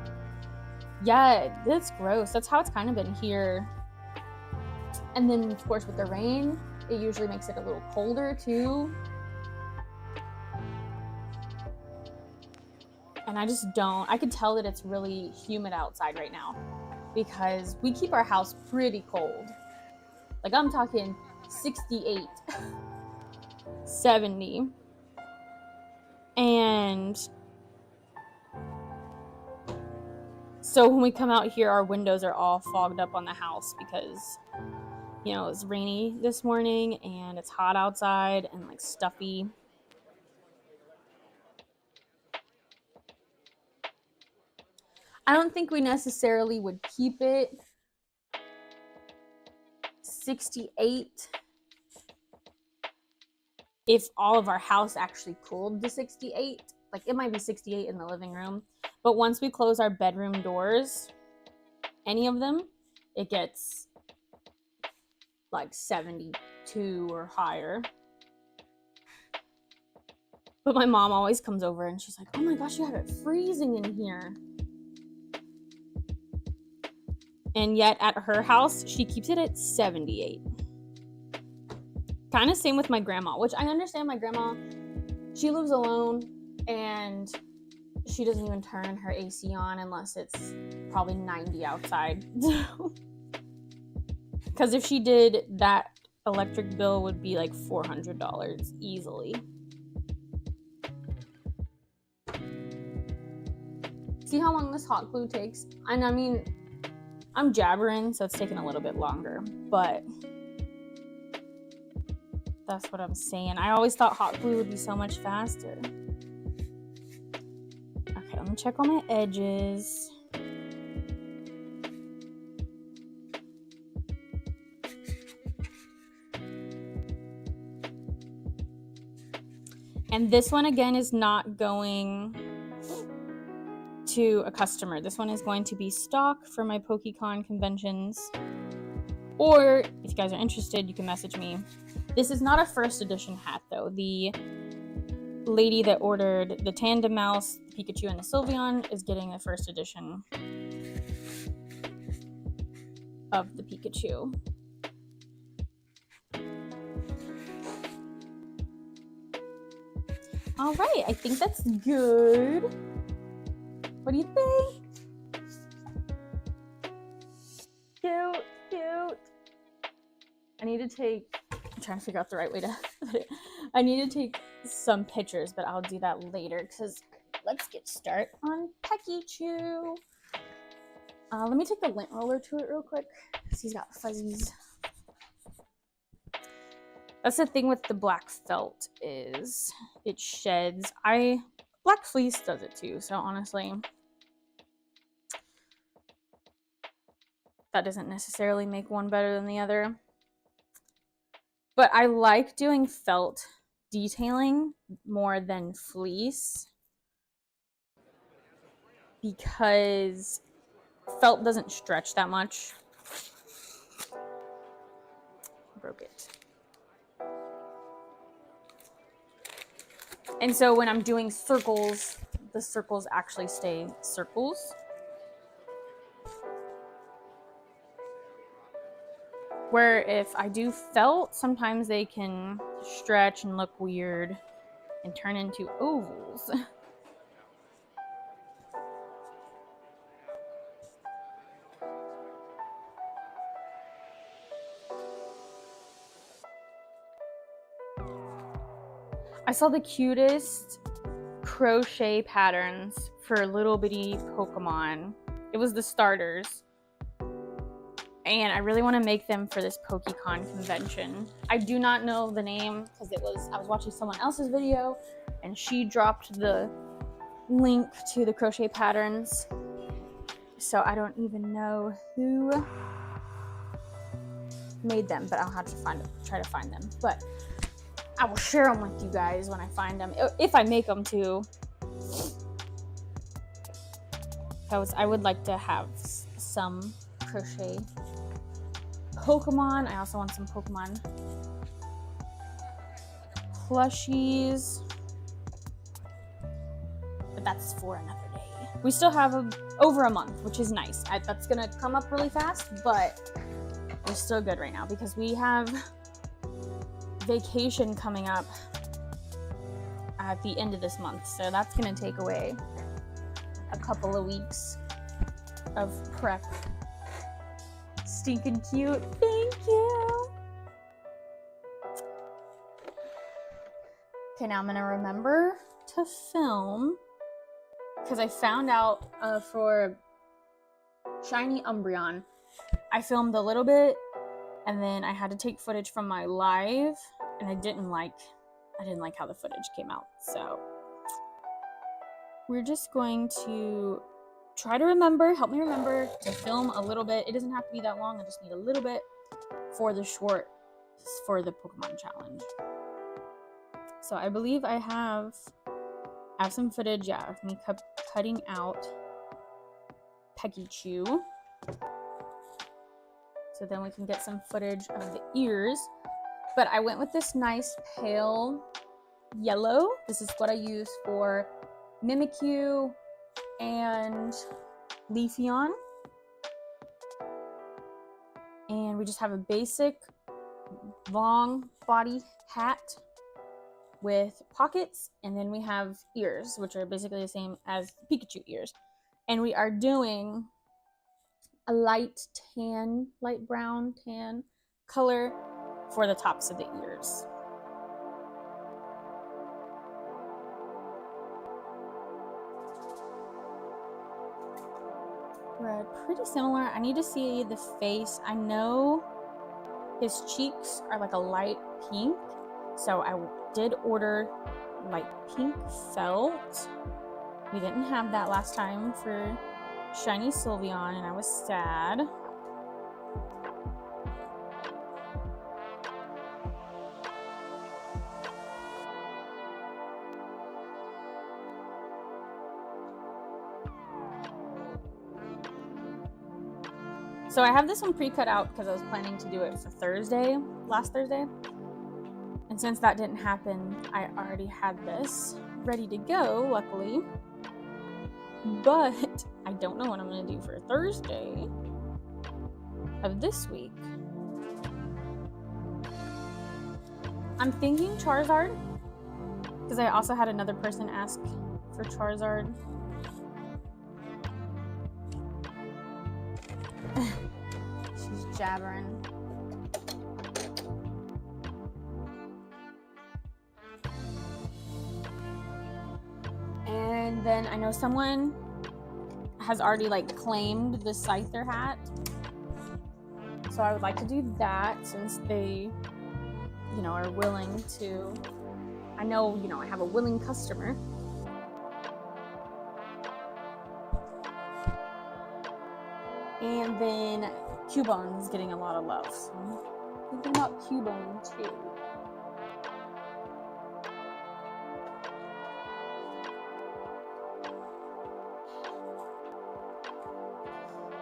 yeah, it's gross. That's how it's kind of been here. And then of course with the rain, it usually makes it a little colder too. And I just don't, I could tell that it's really humid outside right now because we keep our house pretty cold. Like I'm talking 68, 70. And so when we come out here, our windows are all fogged up on the house because, you know, it's rainy this morning and it's hot outside and like stuffy. I don't think we necessarily would keep it 68 if all of our house actually cooled to 68. Like it might be 68 in the living room, but once we close our bedroom doors, any of them, it gets like 72 or higher. But my mom always comes over and she's like, oh my gosh, you have it freezing in here. And yet at her house, she keeps it at 78. Kind of same with my grandma, which I understand. My grandma, she lives alone and she doesn't even turn her AC on unless it's probably 90 outside. Because if she did, that electric bill would be like $400 easily. See how long this hot glue takes? And I mean, I'm jabbering, so it's taking a little bit longer, but that's what I'm saying. I always thought hot glue would be so much faster. Okay, let me check on my edges. And this one again is not going to a customer. This one is going to be stock for my Peakychu conventions. Or if you guys are interested, you can message me. This is not a first edition hat though. The lady that ordered the Tandem Mouse, the Peakychu, and the Sylveon is getting the first edition of the Peakychu. All right, I think that's good. What do you think? Cute, cute. I need to take, I'm trying to figure out the right way to put it. I need to take some pictures, but I'll do that later because let's get started on Peakychu. Let me take the lint roller to it real quick because he's got fuzzies. That's the thing with the black felt is it sheds. Black fleece does it too, so honestly, that doesn't necessarily make one better than the other. But I like doing felt detailing more than fleece because felt doesn't stretch that much. Broke it. And so when I'm doing circles, the circles actually stay circles. Where if I do felt, sometimes they can stretch and look weird and turn into ovals. I saw the cutest crochet patterns for little bitty Pokemon. It was the starters. And I really want to make them for this PokeCon convention. I do not know the name because I was watching someone else's video and she dropped the link to the crochet patterns. So I don't even know who made them, but I'll have to try to find them. But I will share them with you guys when I find them, if I make them too. I would like to have some crochet Pokemon. I also want some Pokemon plushies, but that's for another day. We still have over a month, which is nice. That's gonna come up really fast, but we're still good right now because we have vacation coming up at the end of this month, so that's gonna take away a couple of weeks of prep. Stinking cute. Thank you. Okay, now I'm gonna remember to film because I found out for Shiny Umbreon, I filmed a little bit and then I had to take footage from my live and I didn't like how the footage came out. So we're just going to try to help me remember to film a little bit. It doesn't have to be that long. I just need a little bit for the Pokemon challenge. So I believe I have some footage, yeah, of me cutting out Peakychu. So then we can get some footage of the ears. But I went with this nice pale yellow. This is what I use for Mimikyu and Leafeon. And we just have a basic long body hat with pockets, and then we have ears, which are basically the same as Peakychu ears. And we are doing a light brown tan color for the tops of the ears. We're pretty similar. I need to see the face. I know his cheeks are like a light pink, so I did order light pink felt. We didn't have that last time for Shiny Sylveon, and I was sad. So I have this one pre-cut out because I was planning to do it for last Thursday. And since that didn't happen, I already had this ready to go, luckily. But I don't know what I'm going to do for Thursday of this week. I'm thinking Charizard, because I also had another person ask for Charizard. She's jabbering. And then I know someone has already claimed the Scyther hat. So I would like to do that since they, are willing to. I know, I have a willing customer. And then Cubone's getting a lot of love. So I'm thinking about Cubone too.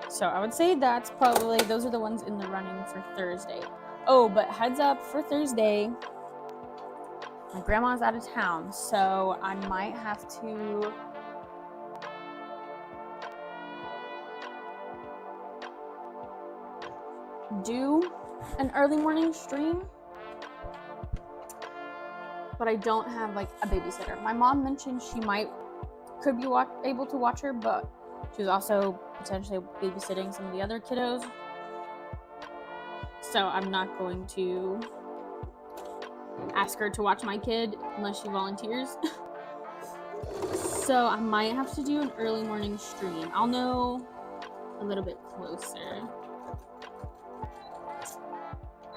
So I would say those are the ones in the running for Thursday. Oh, but heads up for Thursday, my grandma's out of town, so I might have to do an early morning stream, but I don't have a babysitter. My mom mentioned she could be able to watch her, but she's also potentially babysitting some of the other kiddos. So I'm not going to ask her to watch my kid unless she volunteers. So I might have to do an early morning stream. I'll know a little bit closer.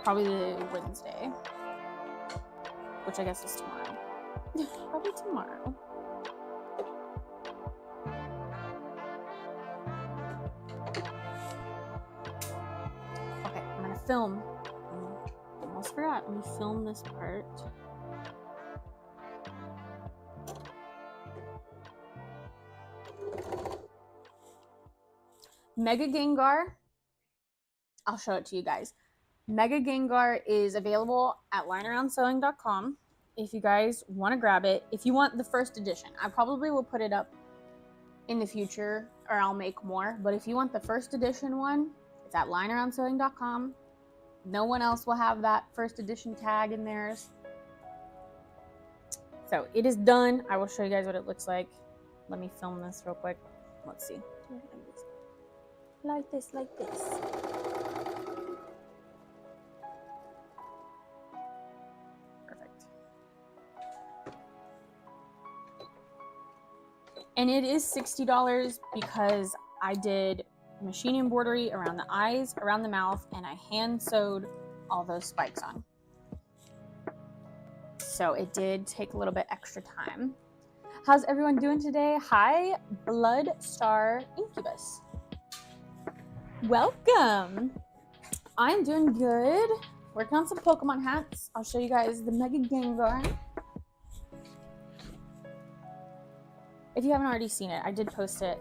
Probably the Wednesday, which I guess is tomorrow. Probably tomorrow. Okay, I'm gonna film. Almost forgot. Let me film this part. Mega Gengar. I'll show it to you guys. Mega Gengar is available at linearoundsewing.com if you guys want to grab it. If you want the first edition, I probably will put it up in the future or I'll make more. But if you want the first edition one, it's at linearoundsewing.com. No one else will have that first edition tag in theirs. So it is done. I will show you guys what it looks like. Let me film this real quick. Let's see. Like this, like this. Perfect. And it is $60 because I did machine embroidery around the eyes, around the mouth, and I hand sewed all those spikes on. So it did take a little bit extra time. How's everyone doing today? Hi, Blood Star Incubus. Welcome. I'm doing good. Working on some Pokemon hats. I'll show you guys the Mega Gengar. If you haven't already seen it, I did post it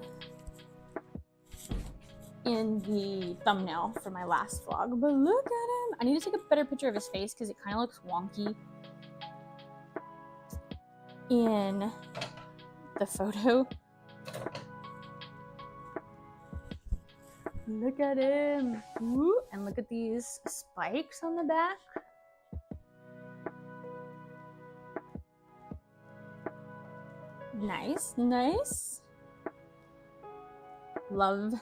in the thumbnail for my last vlog. But look at him. I need to take a better picture of his face because it kind of looks wonky in the photo. Look at him. Woo. And look at these spikes on the back. Nice, nice. Love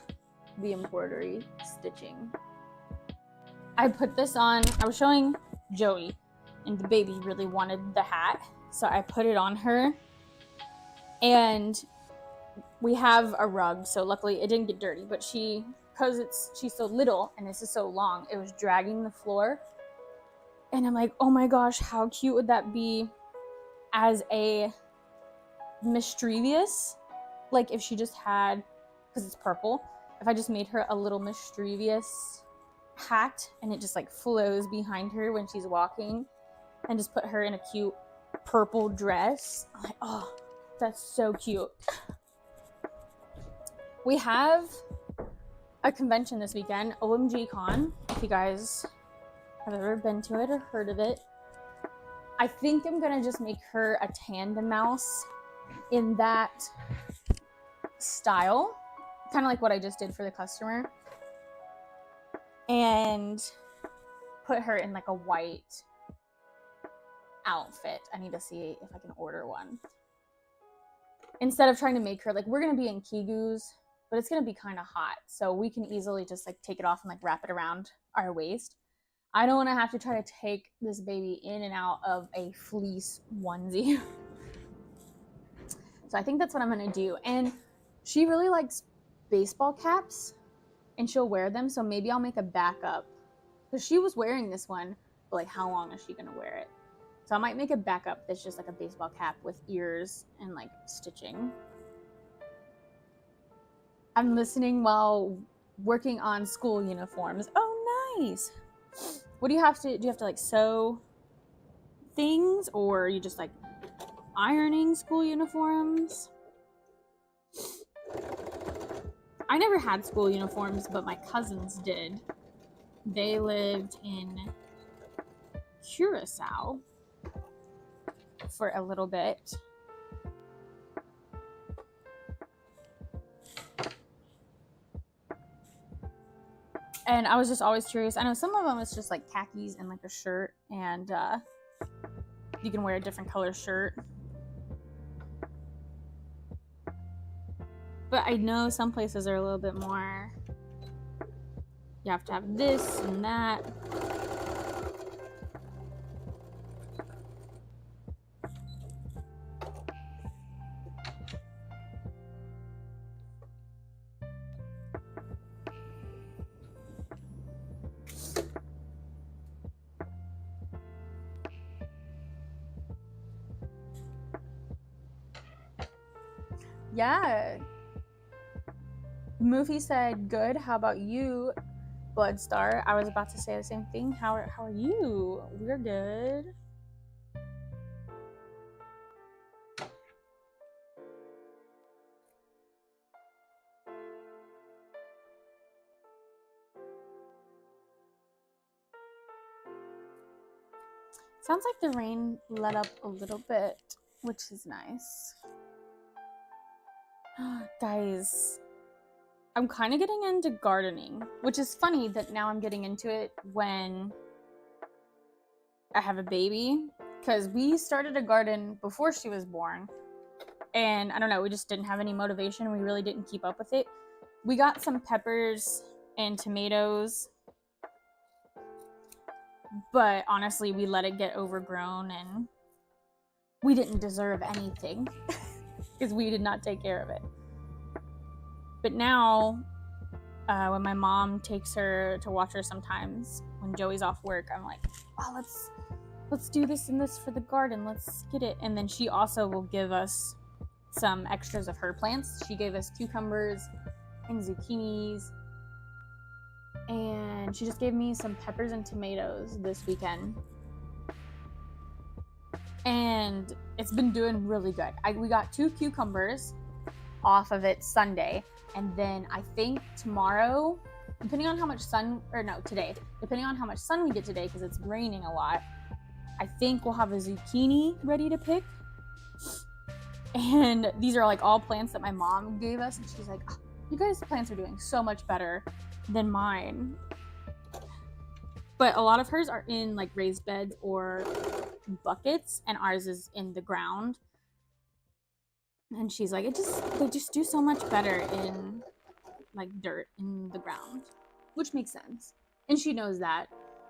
the embroidery stitching. I put this on, I was showing Joey, and the baby really wanted the hat, so I put it on her. And we have a rug, so luckily it didn't get dirty, but because she's so little and this is so long, it was dragging the floor. And I'm like, oh my gosh, how cute would that be as a mischievous, like if she just had, because it's purple, if I just made her a little mischievous hat and it just like flows behind her when she's walking, and just put her in a cute purple dress. I'm like, oh, that's so cute. We have a convention this weekend, OMG Con, if you guys have ever been to it or heard of it. I think I'm gonna just make her a tandem mouse in that style, kind of like what I just did for the customer, and put her in like a white outfit. I need to see if I can order one. Instead of trying to make her, like, we're gonna be in Kigu's, but it's gonna be kind of hot, so we can easily just like take it off and like wrap it around our waist. I don't want to have to try to take this baby in and out of a fleece onesie. So I think that's what I'm gonna do. And she really likes baseball caps and she'll wear them, so maybe I'll make a backup, because she was wearing this one, but like how long is she gonna wear it? So I might make a backup that's just like a baseball cap with ears and like stitching. I'm listening while working on school uniforms. Oh, nice. What do you have to like sew things, or are you just like ironing school uniforms? I never had school uniforms, but my cousins did. They lived in Curacao for a little bit. And I was just always curious. I know some of them it's just like khakis and like a shirt, and you can wear a different color shirt. But I know some places are a little bit more, you have to have this and that. Yeah. Movie said, good. How about you, Bloodstar? I was about to say the same thing. How are you? We're good. Sounds like the rain let up a little bit, which is nice. Guys, I'm kind of getting into gardening, which is funny that now I'm getting into it when I have a baby, because we started a garden before she was born, and I don't know, we just didn't have any motivation. We really didn't keep up with it. We got some peppers and tomatoes, but honestly, we let it get overgrown, and we didn't deserve anything because we did not take care of it. But now, when my mom takes her to watch her sometimes, when Joey's off work, I'm like, oh, let's do this and this for the garden. Let's get it. And then she also will give us some extras of her plants. She gave us cucumbers and zucchinis, and she just gave me some peppers and tomatoes this weekend. And it's been doing really good. We got 2 cucumbers off of it Sunday, and then I think tomorrow, depending on how much sun, or no, today, depending on how much sun we get today, because it's raining a lot, I think we'll have a zucchini ready to pick. And these are like all plants that my mom gave us, and she's like, oh, you guys' plants are doing so much better than mine. But a lot of hers are in like raised beds or buckets, and ours is in the ground. And she's like, they just do so much better in like dirt in the ground, which makes sense. And she knows that.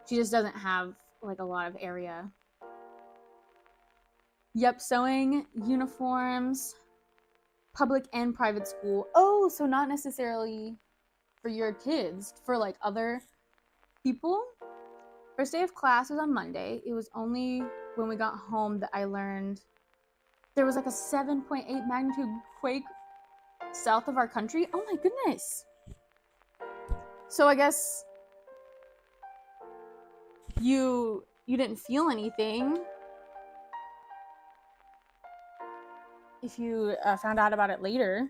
She just doesn't have like a lot of area. Yep, sewing uniforms, public and private school. Oh, so not necessarily for your kids, for like other people. First day of class was on Monday. It was only when we got home that I learned there was like a 7.8 magnitude quake south of our country. Oh my goodness. So I guess you didn't feel anything if you found out about it later.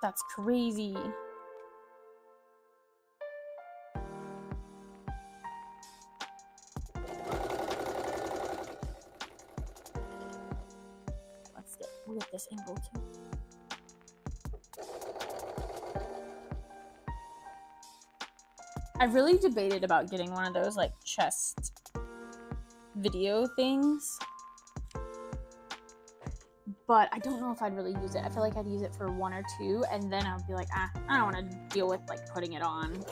That's crazy. We'll get this angle too. I've really debated about getting one of those like chest video things, but I don't know if I'd really use it. I feel like I'd use it for 1 or 2, and then I'd be like, I don't want to deal with like putting it on.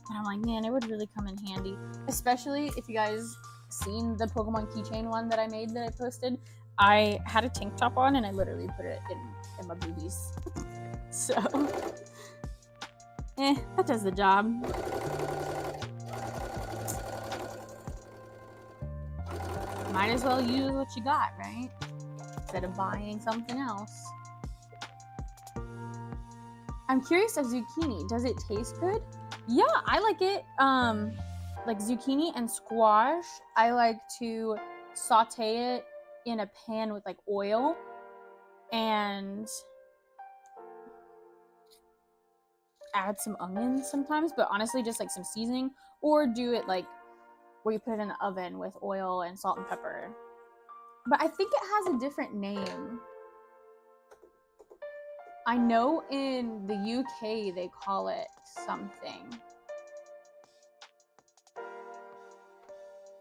And I'm like, man, it would really come in handy, especially if you guys seen the Pokemon keychain one that I made that I posted. I had a tank top on and I literally put it in my boobies. So, that does the job. Might as well use what you got, right? Instead of buying something else. I'm curious of zucchini. Does it taste good? Yeah, I like it. Like zucchini and squash, I like to saute it in a pan with like oil and add some onions sometimes, but honestly just like some seasoning, or do it like where you put it in the oven with oil and salt and pepper. But I think it has a different name. I know in the UK they call it something.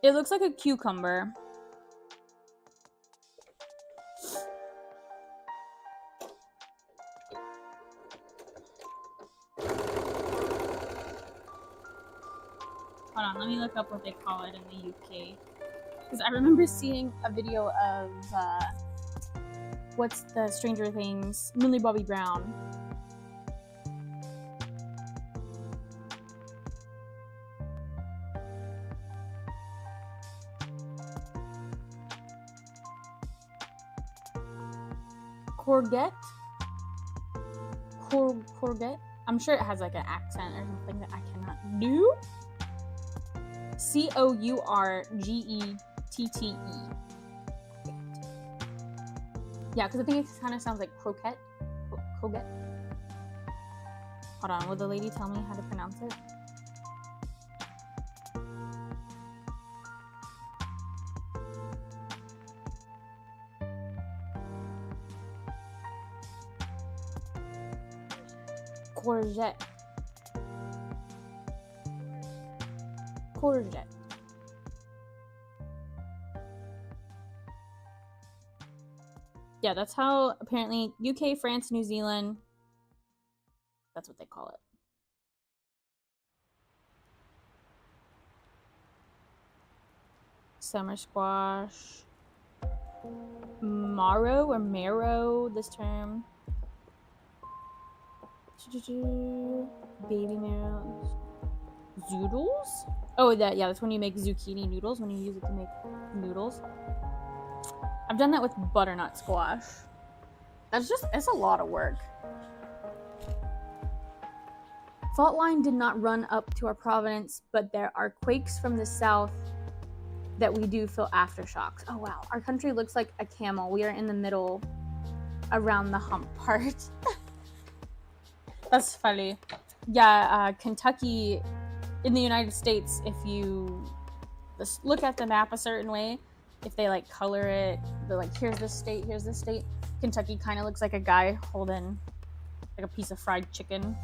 It looks like a cucumber. Hold on, let me look up what they call it in the UK. Because I remember seeing a video of, what's the Stranger Things, Millie Bobby Brown. courgette. Courgette. I'm sure it has like an accent or something that I cannot do. Courgette. Yeah, because I think it kind of sounds like croquette. Courgette. Hold on, will the lady tell me how to pronounce it? Courgette. Courgette. Yeah, that's how apparently UK, France, New Zealand, that's what they call it. Summer squash. Marrow, this term. Baby marrows. Zoodles? Oh, that's when you make zucchini noodles, when you use it to make noodles. I've done that with butternut squash. It's a lot of work. Fault line did not run up to our province, but there are quakes from the south that we do feel aftershocks. Oh wow, our country looks like a camel. We are in the middle around the hump part. That's funny. Yeah, Kentucky in the United States, if you just look at the map a certain way, if they like color it, they're like, here's this state, Kentucky kind of looks like a guy holding like a piece of fried chicken.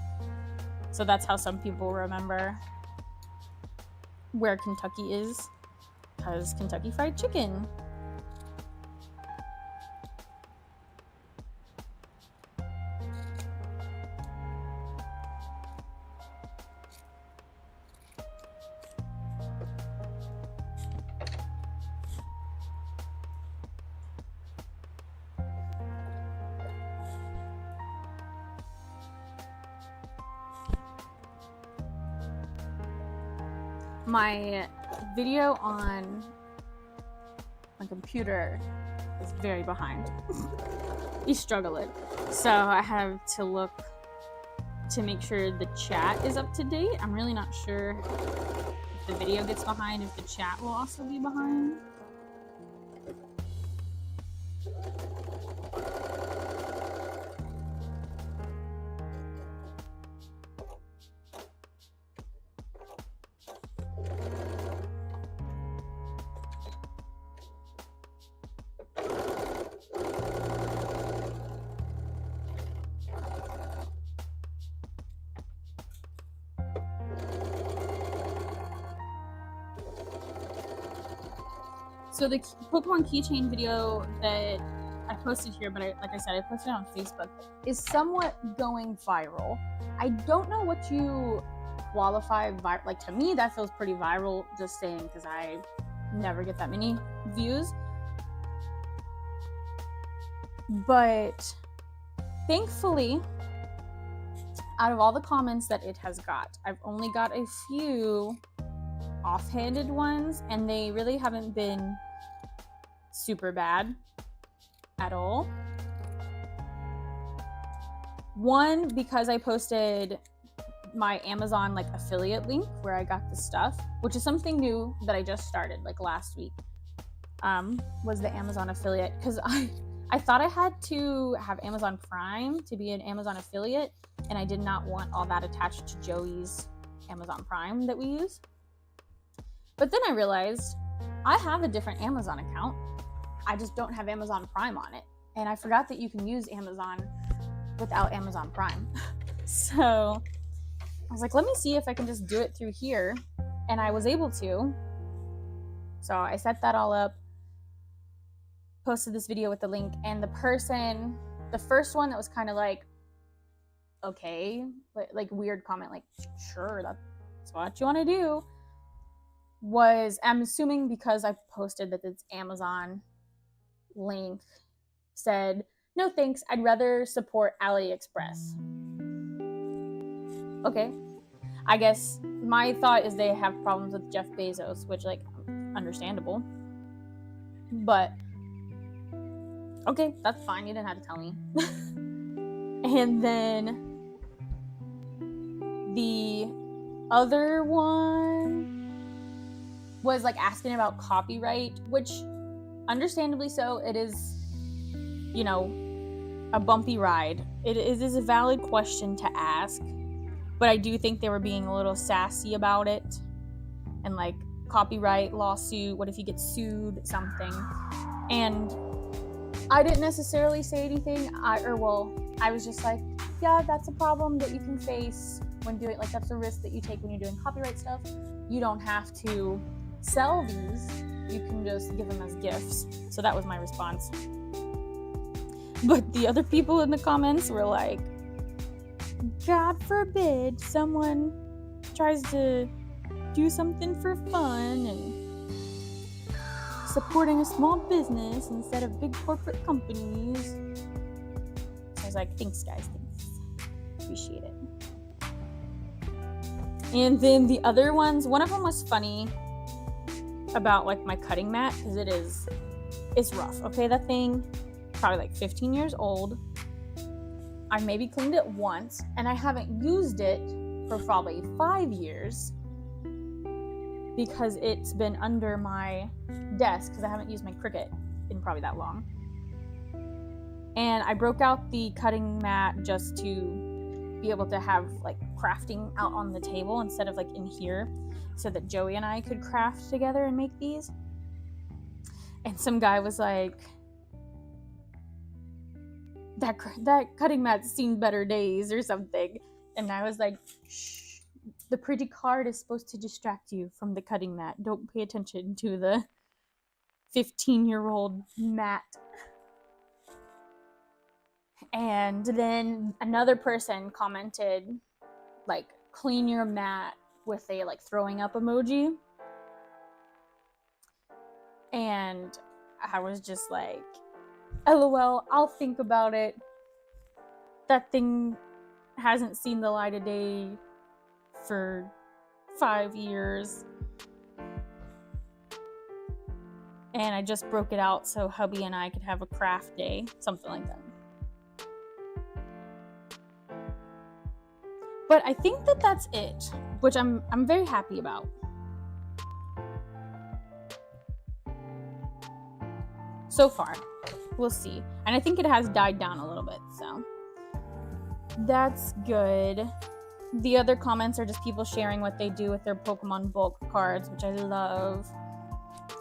So that's how some people remember where Kentucky is, because Kentucky Fried Chicken. My video on my computer is very behind. You struggle it. So I have to look to make sure the chat is up to date. I'm really not sure if the video gets behind, if the chat will also be behind. So the Pokemon keychain video that I posted here, but like I said, I posted it on Facebook, is somewhat going viral. I don't know what you qualify viral. Like, to me, that feels pretty viral, just saying, because I never get that many views. But thankfully, out of all the comments that it has got, I've only got a few offhanded ones, and they really haven't been super bad at all. One, because I posted my Amazon like affiliate link where I got the stuff, which is something new that I just started like last week, was the Amazon affiliate, because I thought I had to have Amazon Prime to be an Amazon affiliate, and I did not want all that attached to Joey's Amazon Prime that we use. But then I realized I have a different Amazon account. I just don't have Amazon Prime on it. And I forgot that you can use Amazon without Amazon Prime. So I was like, let me see if I can just do it through here. And I was able to. So I set that all up, posted this video with the link, and the first one that was kind of like, okay, like weird comment, like, sure, that's what you want to do, was, I'm assuming because I posted that it's Amazon link, said, no thanks, I'd rather support AliExpress. Okay, I guess my thought is they have problems with Jeff Bezos, which, like, understandable. But Okay, that's fine. You didn't have to tell me. And then the other one was like asking about copyright, which understandably so, it is, you know, a bumpy ride. It is a valid question to ask, but I do think they were being a little sassy about it. And like, copyright lawsuit, what if you get sued, something. And I didn't necessarily say anything. I was just like, yeah, that's a problem that you can face when doing, like, that's a risk that you take when you're doing copyright stuff. You don't have to sell these, you can just give them as gifts. So that was my response. But the other people in the comments were like, God forbid someone tries to do something for fun and supporting a small business instead of big corporate companies. So I was like, thanks guys, thanks. Appreciate it. And then the other ones, one of them was funny about like my cutting mat, because it's rough. Okay, that thing probably like 15 years old. I maybe cleaned it once, and I haven't used it for probably 5 years because it's been under my desk because I haven't used my Cricut in probably that long. And I broke out the cutting mat just to be able to have like crafting out on the table instead of like in here, so that Joey and I could craft together and make these. And some guy was like, that cutting mat's seen better days or something. And I was like, shh, the pretty card is supposed to distract you from the cutting mat. Don't pay attention to the 15-year-old mat. And then another person commented, like, clean your mat with a like throwing up emoji. And I was just like, LOL, I'll think about it. That thing hasn't seen the light of day for 5 years. And I just broke it out so hubby and I could have a craft day, something like that. But I think that that's it, which I'm very happy about. So far. We'll see. And I think it has died down a little bit, so that's good. The other comments are just people sharing what they do with their Pokemon bulk cards, which I love.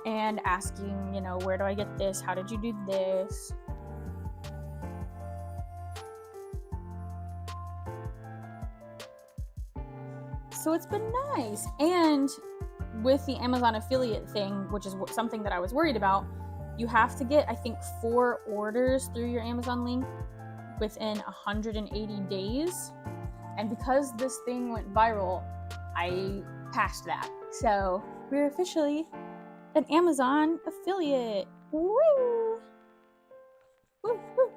And asking, you know, where do I get this? How did you do this? So it's been nice. And with the Amazon affiliate thing, which is something that I was worried about, you have to get, I think, 4 orders through your Amazon link within 180 days. And because this thing went viral, I passed that. So we're officially an Amazon affiliate. Woo! Woo, woo.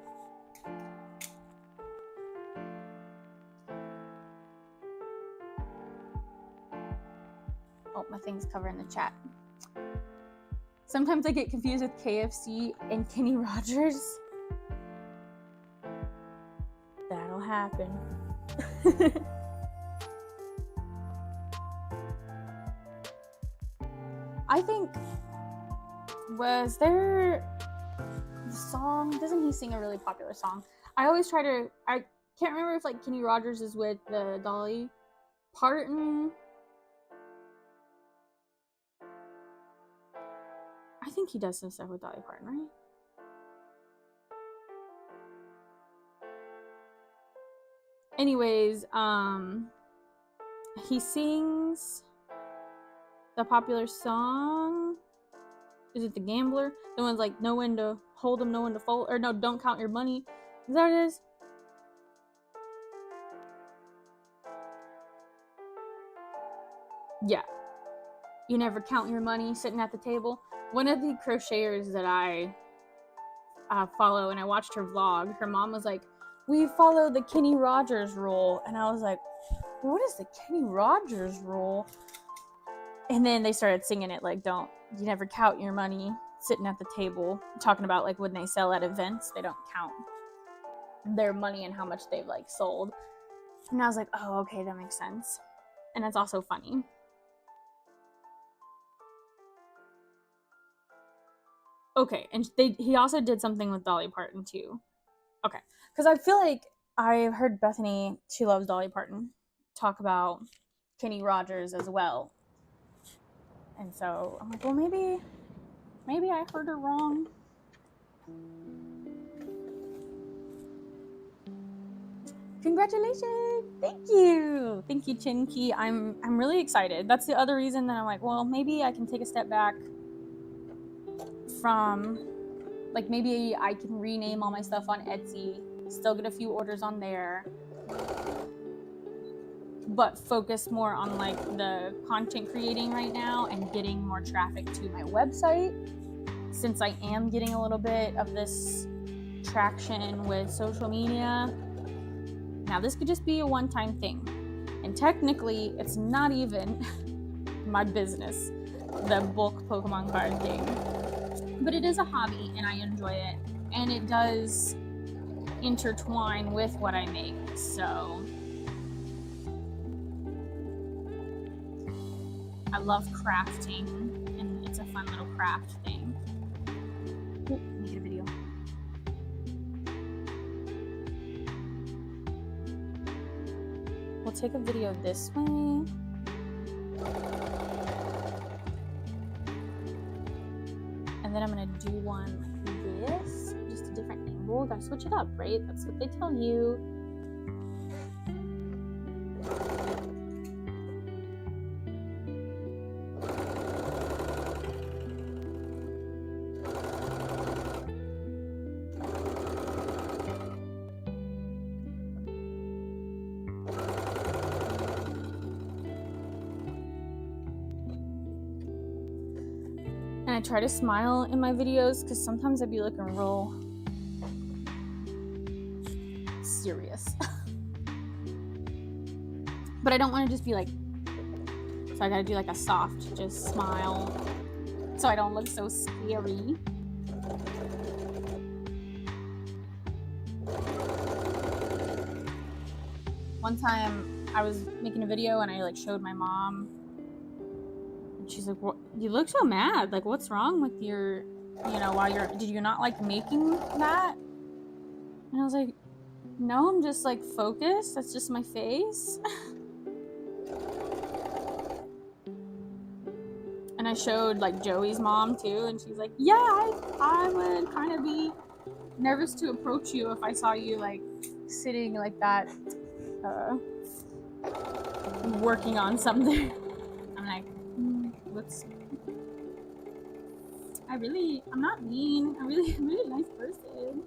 Oh, my thing's covering the chat. Sometimes I get confused with KFC and Kenny Rogers. That'll happen. I think, was there the song, doesn't he sing a really popular song? I can't remember if like Kenny Rogers is with the Dolly Parton. I think he does some stuff with Dolly Parton, right? Anyways, he sings the popular song. Is it The Gambler? The one's like, know when to hold them, know when to fold, or no, don't count your money. Is that what it is? Yeah. You never count your money sitting at the table. One of the crocheters that I follow, and I watched her vlog, her mom was like, we follow the Kenny Rogers rule. And I was like, what is the Kenny Rogers rule? And then they started singing it like, you never count your money sitting at the table talking about like when they sell at events, they don't count their money and how much they've like sold. And I was like, oh, okay, that makes sense. And it's also funny. Okay, and he also did something with Dolly Parton too. Okay, because I feel like I've heard Bethany, she loves Dolly Parton, talk about Kenny Rogers as well. And so I'm like, well, maybe I heard her wrong. Congratulations! Thank you, Chinky. I'm really excited. That's the other reason that I'm like, well, maybe I can take a step back from, like, maybe I can rename all my stuff on Etsy, still get a few orders on there, but focus more on like the content creating right now and getting more traffic to my website, since I am getting a little bit of this traction with social media. Now this could just be a one-time thing, and technically it's not even my business, the bulk Pokemon card thing, but it is a hobby and I enjoy it, and it does intertwine with what I make. So I love crafting, and it's a fun little craft thing. Ooh, let me get a video. We'll take a video this way. And then I'm gonna do one like this, just a different angle. Gotta switch it up, right? That's what they tell you. And I try to smile in my videos because sometimes I'd be looking real serious. But I don't want to just be like, so I gotta do like a soft just smile so I don't look so scary. One time I was making a video and I like showed my mom. She's like, what? You look so mad. Like, what's wrong with your, did you not like making that? And I was like, no, I'm just like focused. That's just my face. And I showed like Joey's mom too. And she's like, yeah, I would kind of be nervous to approach you if I saw you like sitting like that, working on something. I'm like, I'm not mean. I'm really a nice person.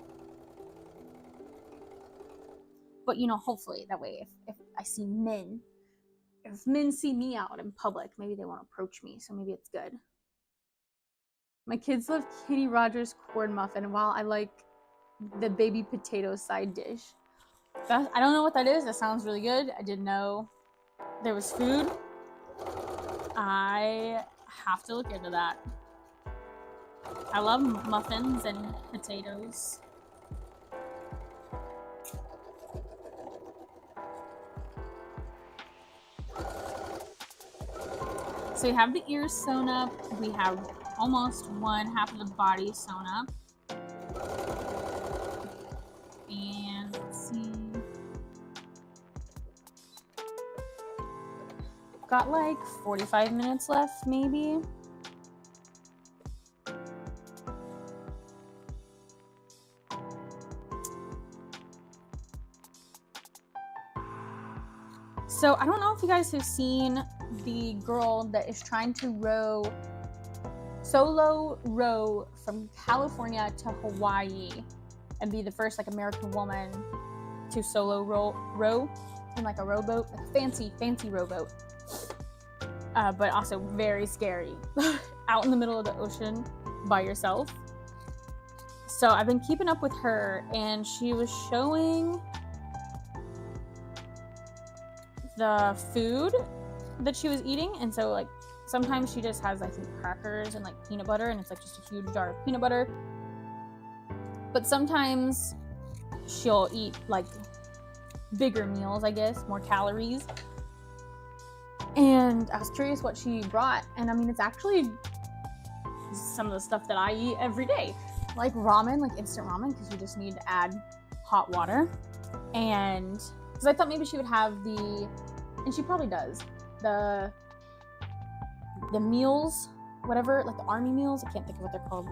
But hopefully that way if I see men, if men see me out in public, maybe they won't approach me, so maybe it's good. My kids love Kenny Rogers corn muffin, while I like the baby potato side dish. I don't know what that is. That sounds really good. I didn't know there was food. I have to look into that. I love muffins and potatoes. So we have the ears sewn up. We have almost half of the body sewn up. And let's see. Got like 45 minutes left, maybe. So I don't know if you guys have seen the girl that is trying to solo row from California to Hawaii and be the first like American woman to solo row in like a rowboat, like fancy rowboat. But also very scary, out in the middle of the ocean by yourself. So I've been keeping up with her, and she was showing the food that she was eating, and so like Sometimes she just has, I think, crackers and like peanut butter, and it's like just a huge jar of peanut butter. But sometimes she'll eat like bigger meals, I guess, more calories. And I was curious what she brought, and I mean, it's actually some of the stuff that I eat every day, like ramen, like instant ramen, because you just need to add hot water. And because I thought maybe she would have the, and she probably does, the meals, whatever, like the army meals. I can't think of what they're called.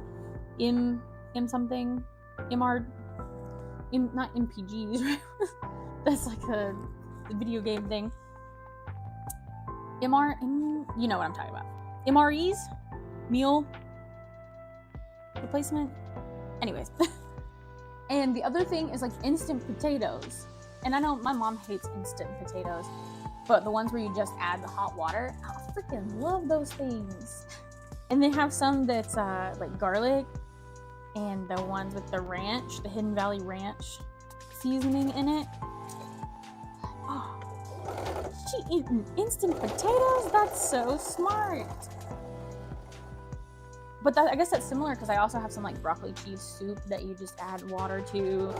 M something, MR, not MPGs, right? That's like a video game thing. You know what I'm talking about. MREs, meal replacement. Anyways, and the other thing is like instant potatoes. And I know my mom hates instant potatoes, but the ones where you just add the hot water, I freaking love those things. And they have some that's like garlic, and the ones with the ranch, the Hidden Valley Ranch seasoning in it. Oh, she eating instant potatoes? That's so smart. But I guess that's similar because I also have some like broccoli cheese soup that you just add water to.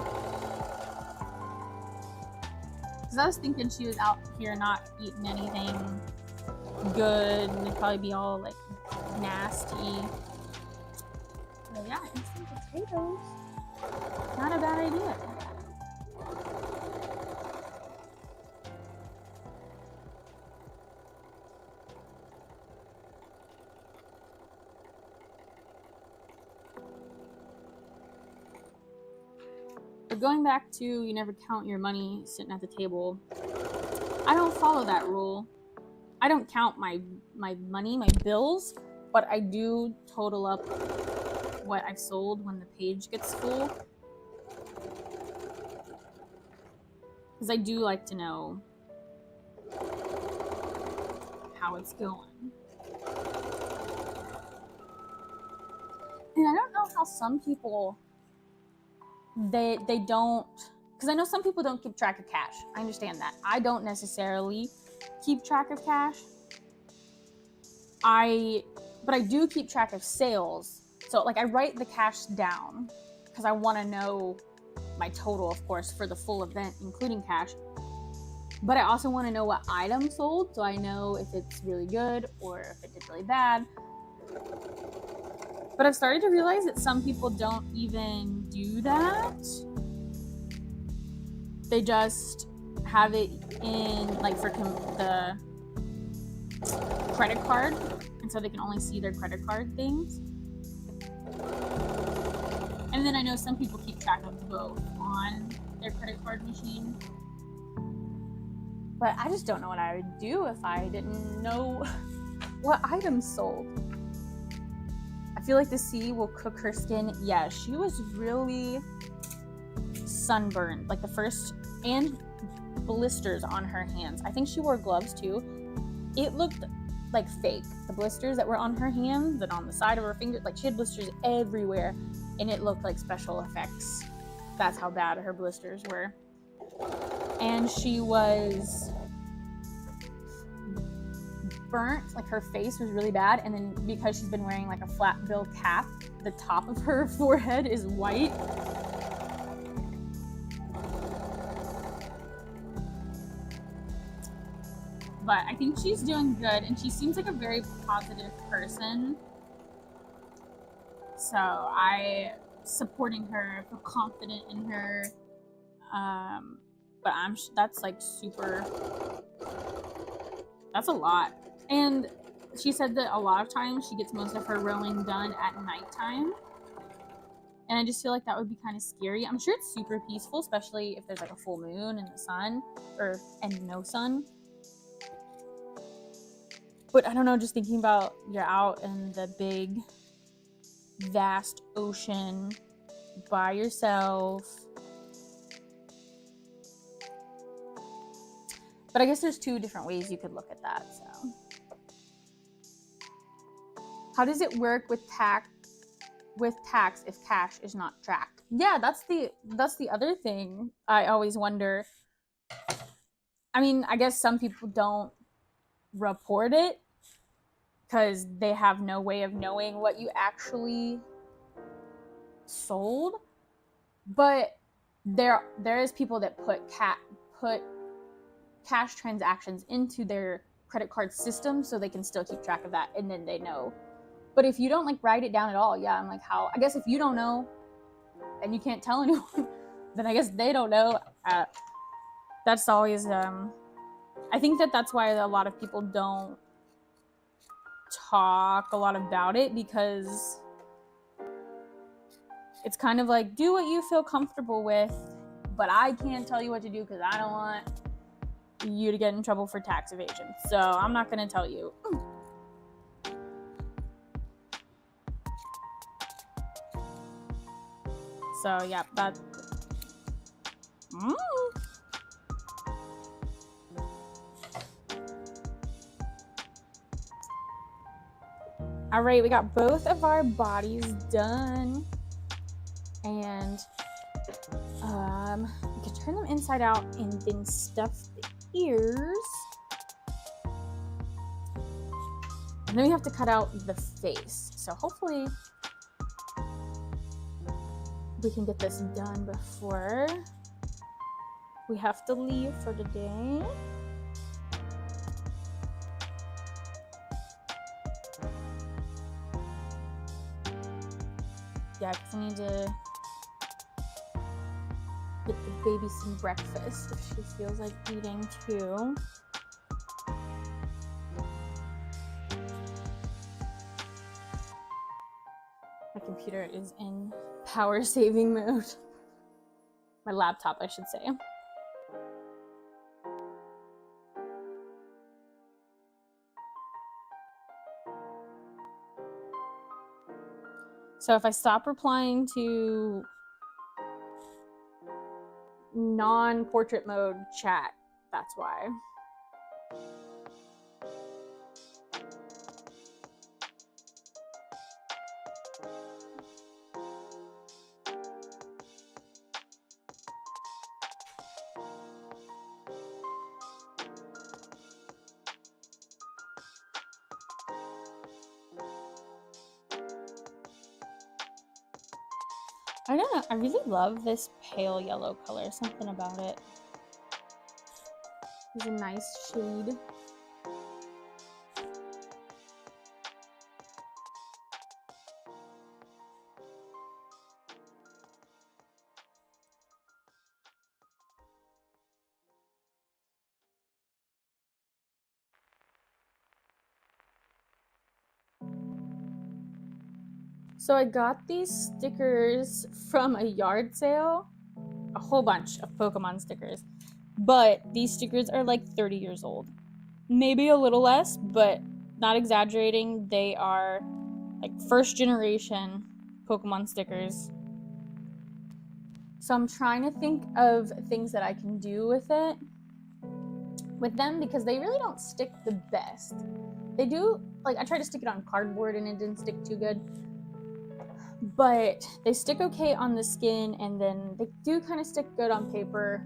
Because I was thinking she was out here not eating anything good, and it'd probably be all like nasty. But yeah, instant potatoes, not a bad idea. But going back to you never count your money sitting at the table, I don't follow that rule. I don't count my money, my bills, but I do total up what I've sold when the page gets full. Because I do like to know how it's going. And I don't know how some people, they don't, because I know some people don't keep track of cash. I understand that. I don't necessarily keep track of cash. But I do keep track of sales. So like I write the cash down because I want to know my total, of course, for the full event, including cash. But I also want to know what item sold, so I know if it's really good or if it did really bad. But I've started to realize that some people don't even do that. They just have it in, like, for the credit card, and so they can only see their credit card things. And then I know some people keep track of both on their credit card machine. But I just don't know what I would do if I didn't know what items sold. I feel like the sea will cook her skin. Yeah, she was really sunburned, like the first, and blisters on her hands. I think she wore gloves too. It looked like fake. The blisters that were on her hands and on the side of her finger, like she had blisters everywhere, and it looked like special effects. That's how bad her blisters were. And she was burnt, like her face was really bad, and then because she's been wearing like a flat bill cap, the top of her forehead is white. But I think she's doing good, and she seems like a very positive person. So I supporting her, feel confident in her. But that's like super, that's a lot. And she said that a lot of times she gets most of her rowing done at nighttime. And I just feel like that would be kind of scary. I'm sure it's super peaceful, especially if there's like a full moon and the sun, and no sun. But I don't know, just thinking about you're out in the big, vast ocean by yourself. But I guess there's two different ways you could look at that. So, how does it work with tax if cash is not tracked? Yeah, that's the other thing I always wonder. I mean, I guess some people don't report it, because they have no way of knowing what you actually sold. But there is people that put cash transactions into their credit card system so they can still keep track of that, and then they know. But if you don't like write it down at all, yeah, I'm like, how? I guess if you don't know and you can't tell anyone, then I guess they don't know. That's always I think that's why a lot of people don't talk a lot about it, because it's kind of like, do what you feel comfortable with, but I can't tell you what to do because I don't want you to get in trouble for tax evasion. So I'm not going to tell you. So yeah, that. All right, we got both of our bodies done, and we can turn them inside out and then stuff the ears, and then we have to cut out the face. So hopefully we can get this done before we have to leave for the day. Yeah, because I need to get the baby some breakfast if she feels like eating too. My computer is in power saving mode. My laptop, I should say. So if I stop replying to non-portrait mode chat, that's why. I don't know, I really love this pale yellow color, something about it. It's a nice shade. So I got these stickers from a yard sale, a whole bunch of Pokemon stickers, but these stickers are like 30 years old. Maybe a little less, but not exaggerating. They are like first generation Pokemon stickers. So I'm trying to think of things that I can do with them, because they really don't stick the best. They do, like, I tried to stick it on cardboard and it didn't stick too good, but they stick okay on the skin, and then they do kind of stick good on paper.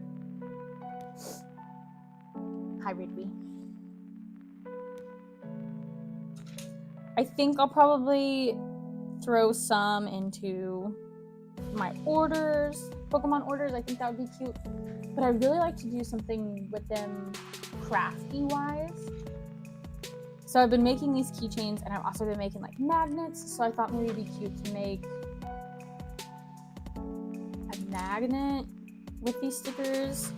Hi, Ridley. I think I'll probably throw some into my orders, Pokemon orders. I think that would be cute, but I really like to do something with them crafty wise. So I've been making these keychains, and I've also been making like magnets, so I thought maybe it'd be cute to make a magnet with these stickers.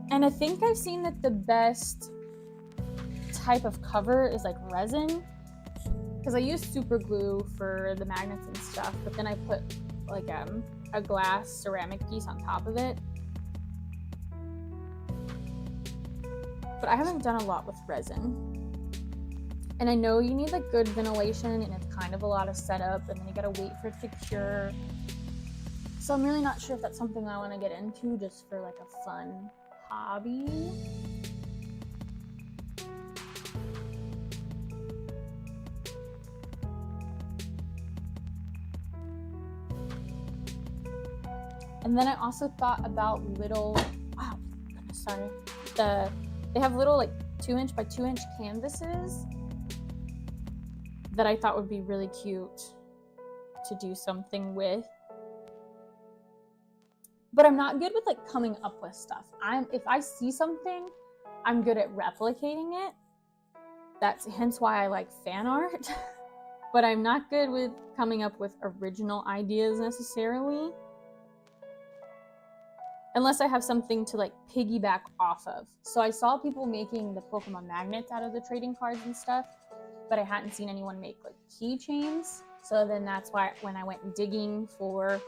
And I think I've seen that the best type of cover is like resin, because I use super glue for the magnets and stuff, but then I put like a glass ceramic piece on top of it. But I haven't done a lot with resin, and I know you need like good ventilation, and it's kind of a lot of setup, and then you gotta wait for it to cure. So I'm really not sure if that's something I want to get into just for like a fun hobby. And then I also thought about little, wow, goodness, sorry. They have little like 2" by 2" canvases that I thought would be really cute to do something with. But I'm not good with like coming up with stuff. If I see something, I'm good at replicating it. That's hence why I like fan art. But I'm not good with coming up with original ideas necessarily. Unless I have something to like piggyback off of. So I saw people making the Pokemon magnets out of the trading cards and stuff, but I hadn't seen anyone make like keychains. So then that's why when I went digging for,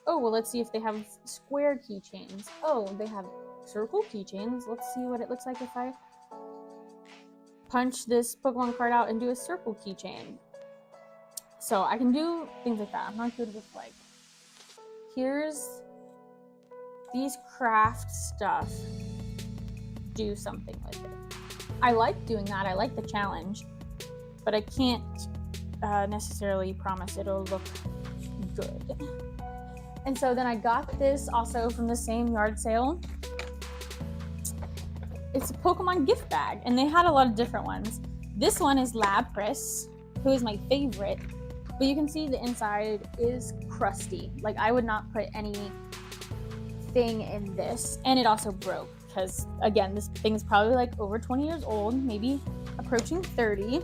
oh, well, let's see if they have square keychains. Oh, they have circle keychains. Let's see what it looks like if I punch this Pokemon card out and do a circle keychain. So I can do things like that. I'm not good with like, here's these craft stuff, do something with it. I like doing that. I like the challenge, but I can't necessarily promise it'll look good. And so then I got this also from the same yard sale. It's a Pokemon gift bag, and they had a lot of different ones. This one is Lapras, who is my favorite, but you can see the inside is crusty. Like, I would not put anything in this, and it also broke because, again, this thing is probably like over 20 years old, maybe approaching 30.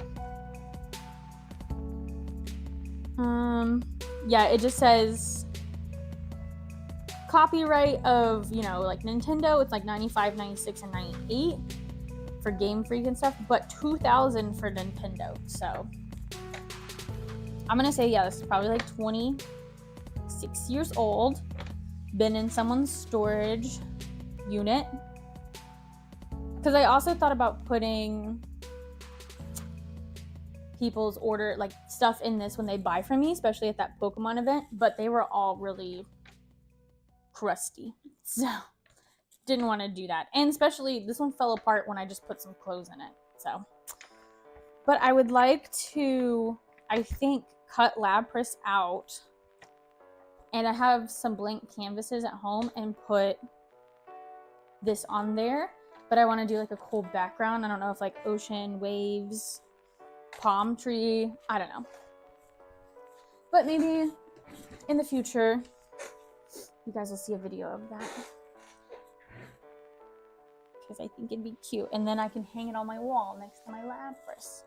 Yeah, it just says copyright of, you know, like Nintendo. It's like 95, 96, and 98 for Game Freak and stuff, but 2000 for Nintendo. So I'm gonna say, yeah, this is probably like 26 years old. Been in someone's storage unit. Because I also thought about putting people's order, like stuff in this when they buy from me, especially at that Pokemon event, but they were all really crusty. So didn't want to do that. And especially this one fell apart when I just put some clothes in it. So, but I would like to, I think, cut Lapras out. And I have some blank canvases at home and put this on there. But I want to do like a cool background. I don't know if like ocean, waves, palm tree. I don't know. But maybe in the future, you guys will see a video of that. Because I think it'd be cute. And then I can hang it on my wall next to my Lapras.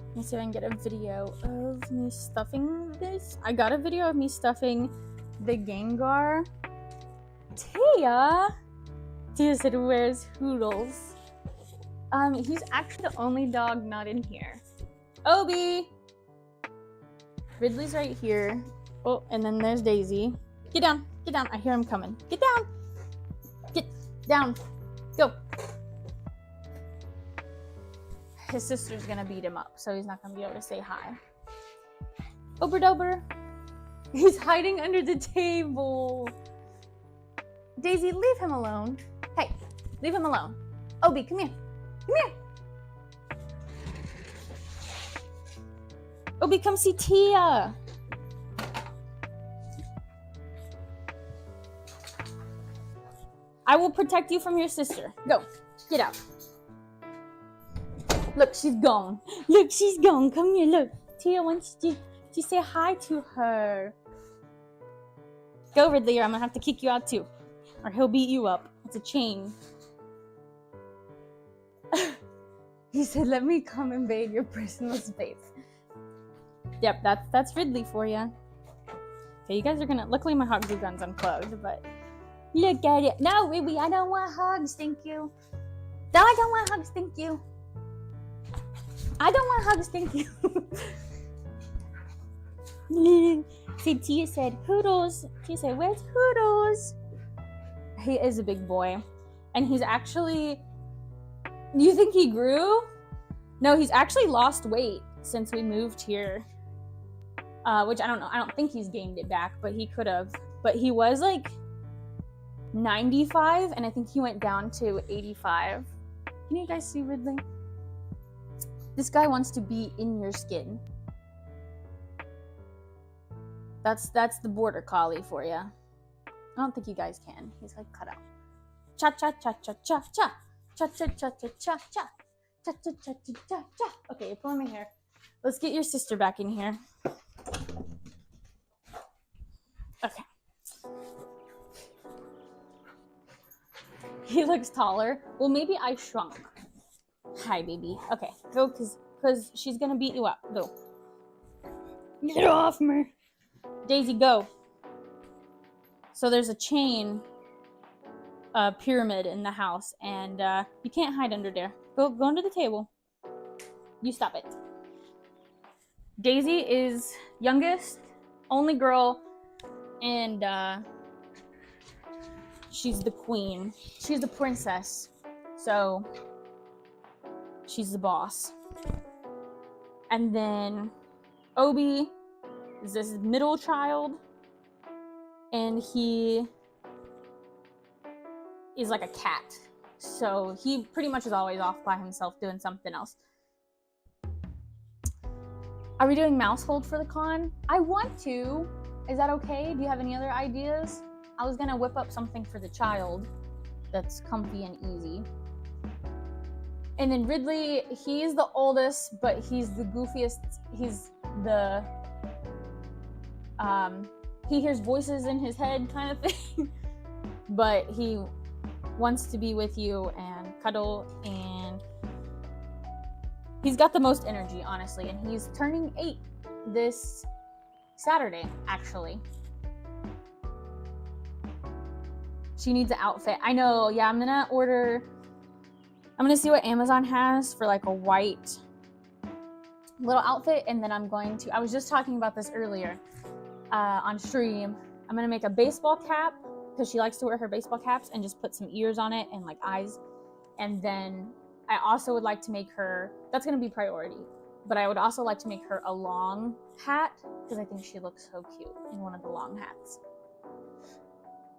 Let me see if I can get a video of me stuffing this. I got a video of me stuffing the Gengar. Tia said, where's Hoodles? He's actually the only dog not in here. Obi! Ridley's right here. Oh, and then there's Daisy. Get down, get down. I hear him coming. Get down! Get down. Go. His sister's gonna beat him up, so he's not gonna be able to say hi. Oberdober. He's hiding under the table. Daisy, leave him alone. Hey, leave him alone. Obi, come here. Come here. Obi, come see Tia. I will protect you from your sister. Go, get out. Look, she's gone. Look, she's gone. Come here, look. Tia wants to say hi to her. Go, Ridley, or I'm gonna have to kick you out too. Or he'll beat you up. It's a chain. He said, let me come invade your personal space. Yep, that's Ridley for you. Okay, you guys are gonna, luckily my hot glue gun's unplugged, but look at it. No, Ridley, I don't want hugs, thank you. No, I don't want hugs, thank you. I don't want hugs, thank you. See, Tia said, Hoodles. Tia said, where's Hoodles? He is a big boy. And he's actually, do you think he grew? No, he's actually lost weight since we moved here. Which I don't know. I don't think he's gained it back, but he could have. But he was like 95, and I think he went down to 85. Can you guys see Ridley? This guy wants to be in your skin. That's the border collie for you. I don't think you guys can. He's like cut out. Cha cha cha cha cha cha. Cha cha cha cha cha cha. Cha cha cha cha cha cha. Okay, you're pulling my hair. Let's get your sister back in here. Okay. He looks taller. Well, maybe I shrunk. Hi, baby. Okay, go, because she's gonna beat you up. Go. Get off me. Daisy, go. So there's a chain pyramid in the house, and you can't hide under there. Go under the table. You stop it. Daisy is youngest, only girl, and she's the queen. She's the princess. So she's the boss. And then Obi is this middle child, and he is like a cat. So he pretty much is always off by himself doing something else. Are we doing mouse hold for the con? I want to. Is that okay? Do you have any other ideas? I was gonna whip up something for the child that's comfy and easy. And then Ridley, he's the oldest, but he's the goofiest. He's the, he hears voices in his head kind of thing. But he wants to be with you and cuddle, and he's got the most energy, honestly, and he's turning 8 this Saturday, actually. She needs an outfit. I know, yeah, I'm gonna see what Amazon has for like a white little outfit, and then I was just talking about this earlier on stream. I'm gonna make a baseball cap, because she likes to wear her baseball caps, and just put some ears on it and like eyes. And then I also would like to make her, that's gonna be priority, but I would also like to make her a long hat, because I think she looks so cute in one of the long hats.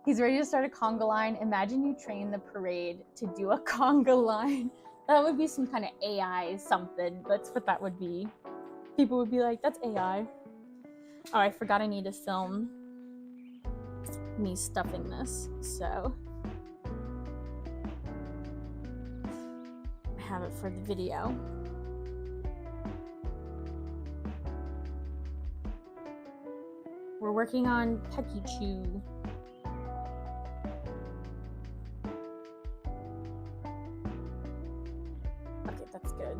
He's ready to start a conga line. Imagine you train the parade to do a conga line. That would be some kind of AI something. That's what that would be. People would be like, that's AI. Oh, I forgot I need to film me stuffing this, so I have it for the video. We're working on Peakychu. Okay, that's good.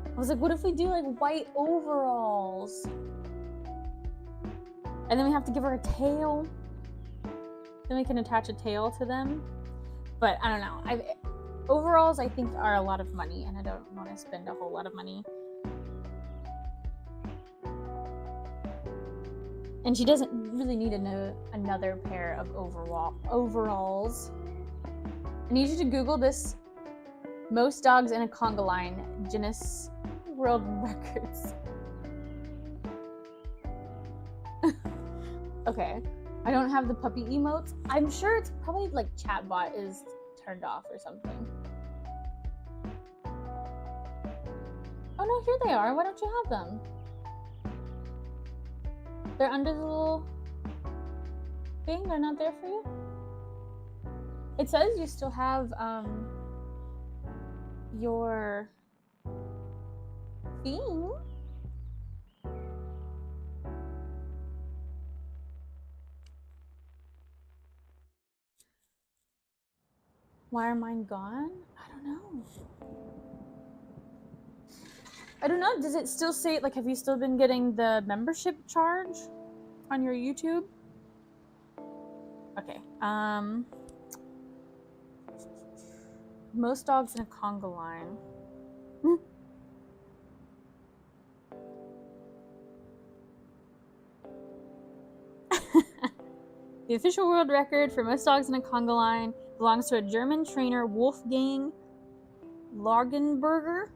I was like, what if we do like white overalls? And then we have to give her a tail. Then we can attach a tail to them. But I don't know. Overalls, I think, are a lot of money, and I don't want to spend a whole lot of money. And she doesn't really need another pair of overalls. I need you to Google this. Most dogs in a conga line, Guinness World Records. Okay, I don't have the puppy emotes. I'm sure it's probably like chatbot is turned off or something. Oh no, here they are. Why don't you have them? They're under the little thing. They're not there for you? It says you still have your thing. Why are mine gone? I don't know. I don't know. Does it still say, like, have you still been getting the membership charge on your YouTube? Okay. Most dogs in a conga line. The official world record for most dogs in a conga line Belongs to a German trainer, Wolfgang Lagenberger.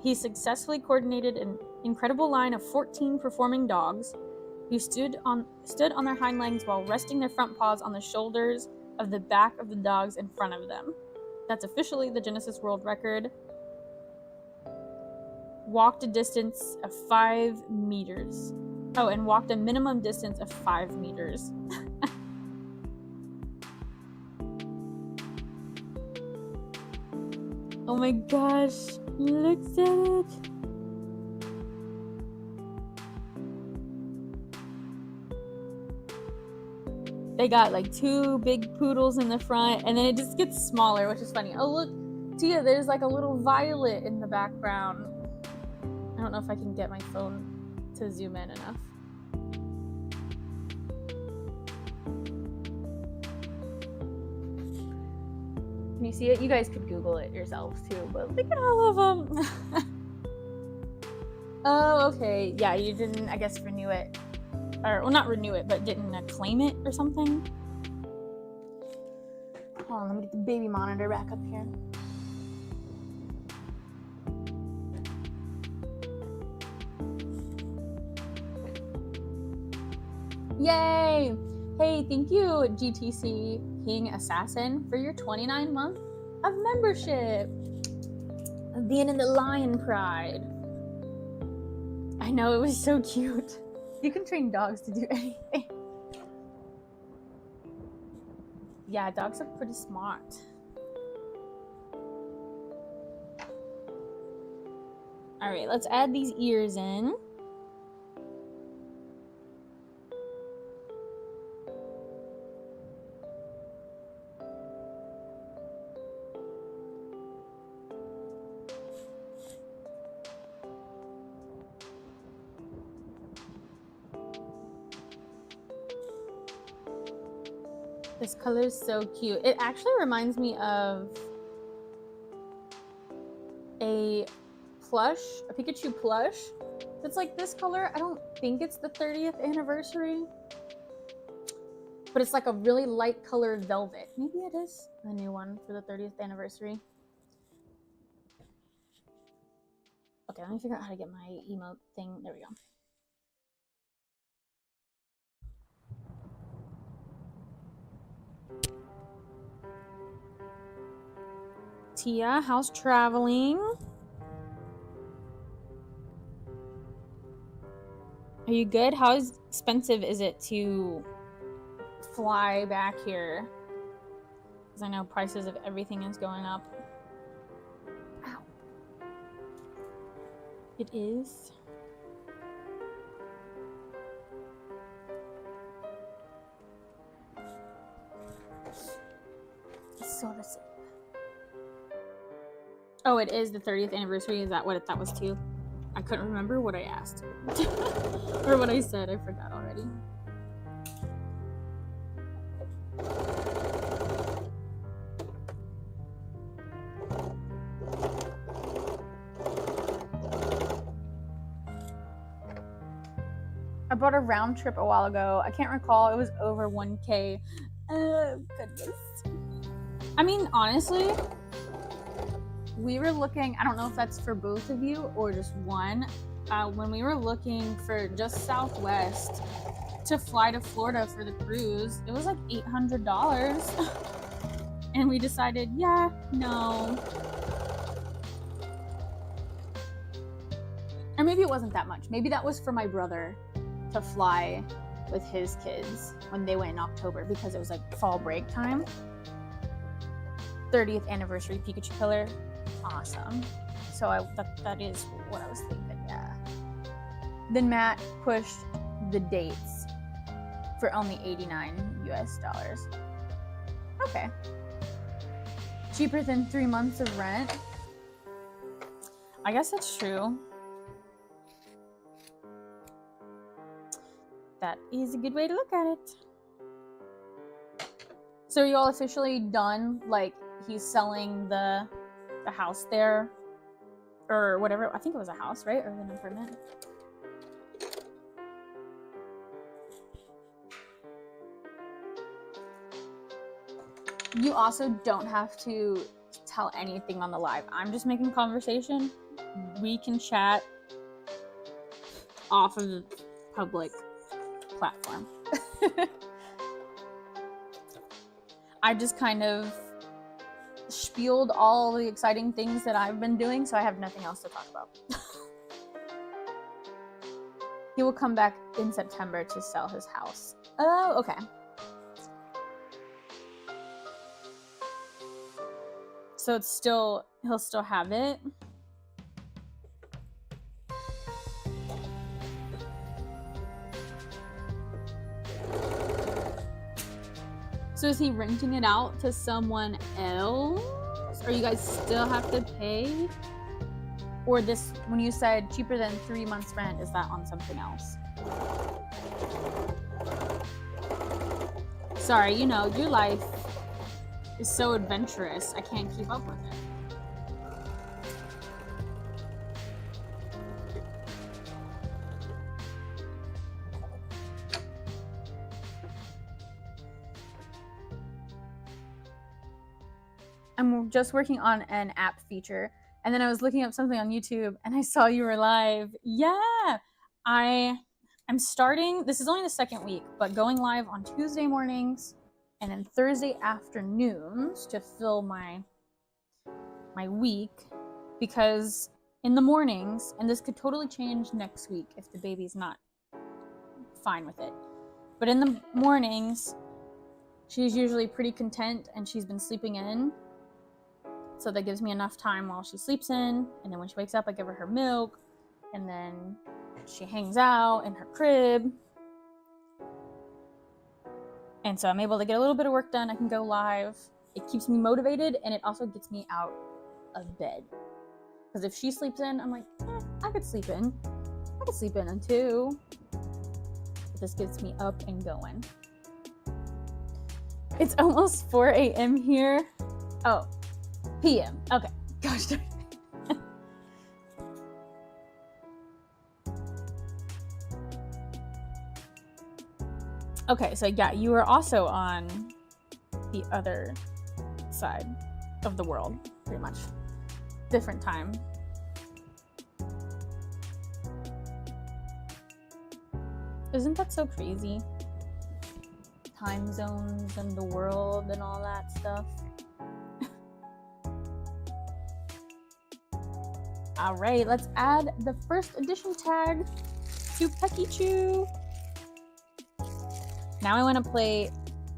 He successfully coordinated an incredible line of 14 performing dogs who stood on their hind legs while resting their front paws on the shoulders of the back of the dogs in front of them. That's officially the Guinness World Record. Walked a distance of 5 meters. Oh, and walked a minimum distance of 5 meters. Oh my gosh, look at it. They got like 2 big poodles in the front, and then it just gets smaller, which is funny. Oh, look, Tia, there's like a little violet in the background. I don't know if I can get my phone to zoom in enough. Can you see it? You guys could Google it yourselves too, but look at all of them. Oh, okay. Yeah, you didn't, I guess, renew it. Or, well, not renew it, but didn't claim it or something. Hold on, let me get the baby monitor back up here. Yay! Hey, thank you, GTC King Assassin, for your 29 month of membership. Being in the Lion Pride. I know, it was so cute. You can train dogs to do anything. Yeah, dogs are pretty smart. All right, let's add these ears in. This color is so cute. It actually reminds me of a Peakychu plush. It's like this color. I don't think it's the 30th anniversary, but it's like a really light colored velvet. Maybe it is the new one for the 30th anniversary. Okay, let me figure out how to get my emote thing. There we go. Tia, how's traveling? Are you good? How expensive is it to fly back here? Because I know prices of everything is going up. Ow. It is. So this. Oh, it is the 30th anniversary. Is that what that was too? I couldn't remember what I asked. Or what I said. I forgot already. I bought a round trip a while ago. I can't recall. It was over 1K. Goodness. I mean, honestly, we were looking, I don't know if that's for both of you or just one, when we were looking for just Southwest to fly to Florida for the cruise, it was like $800. And we decided, yeah, no. Or maybe it wasn't that much. Maybe that was for my brother to fly with his kids when they went in October because it was like fall break time. 30th anniversary Peakychu color. Awesome. So that is what I was thinking, yeah. Then Matt pushed the dates for only $89 US. Okay. Cheaper than 3 months of rent. I guess that's true. That is a good way to look at it. So are you all officially done? Like, he's selling the house there? Or whatever. I think it was a house, right? Or an apartment? You also don't have to tell anything on the live. I'm just making conversation. We can chat off of the public platform. I just kind of spieled all the exciting things that I've been doing, so I have nothing else to talk about. He will come back in September to sell his house. Oh, okay. So it's still, he'll still have it. So is he renting it out to someone else? Or you guys still have to pay? Or this, when you said cheaper than 3 months rent, is that on something else? Sorry, you know, your life is so adventurous. I can't keep up with it. I'm just working on an app feature, and then I was looking up something on YouTube and I saw you were live. Yeah, I'm starting, this is only the second week, but going live on Tuesday mornings and then Thursday afternoons to fill my week, because in the mornings, and this could totally change next week if the baby's not fine with it, but in the mornings, she's usually pretty content and she's been sleeping in. So that gives me enough time while she sleeps in, and then when she wakes up, I give her milk, and then she hangs out in her crib. And so I'm able to get a little bit of work done. I can go live. It keeps me motivated, and it also gets me out of bed. Because if she sleeps in, I'm like, I could sleep in. I could sleep in too. But this gets me up and going. It's almost 4 a.m. here. Oh. PM. Okay. Gosh darn it. Okay, so yeah, you are also on the other side of the world, pretty much. Different time. Isn't that so crazy? Time zones and the world and all that stuff. All right, let's add the first edition tag to Peakychu. Now I want to play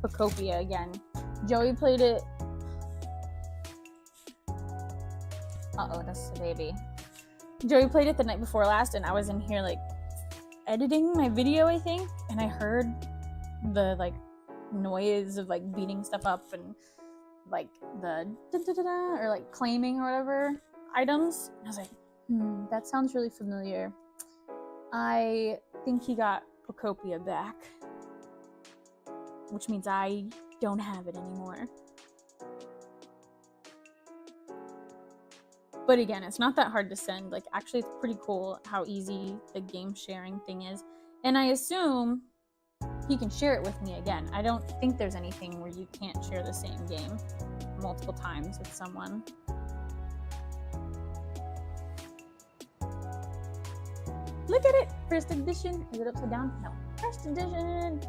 Peakychu again. Joey played it. Uh-oh, that's the baby. Joey played it the night before last, and I was in here like editing my video, I think, and I heard the like noise of like beating stuff up and like the da-da-da-da, or like claiming or whatever items. And I was like, that sounds really familiar. I think he got Peakychu back, which means I don't have it anymore. But again, it's not that hard to send. Like, actually, it's pretty cool how easy the game sharing thing is. And I assume he can share it with me again. I don't think there's anything where you can't share the same game multiple times with someone. Look at it! First edition. Is it upside down? No. First edition!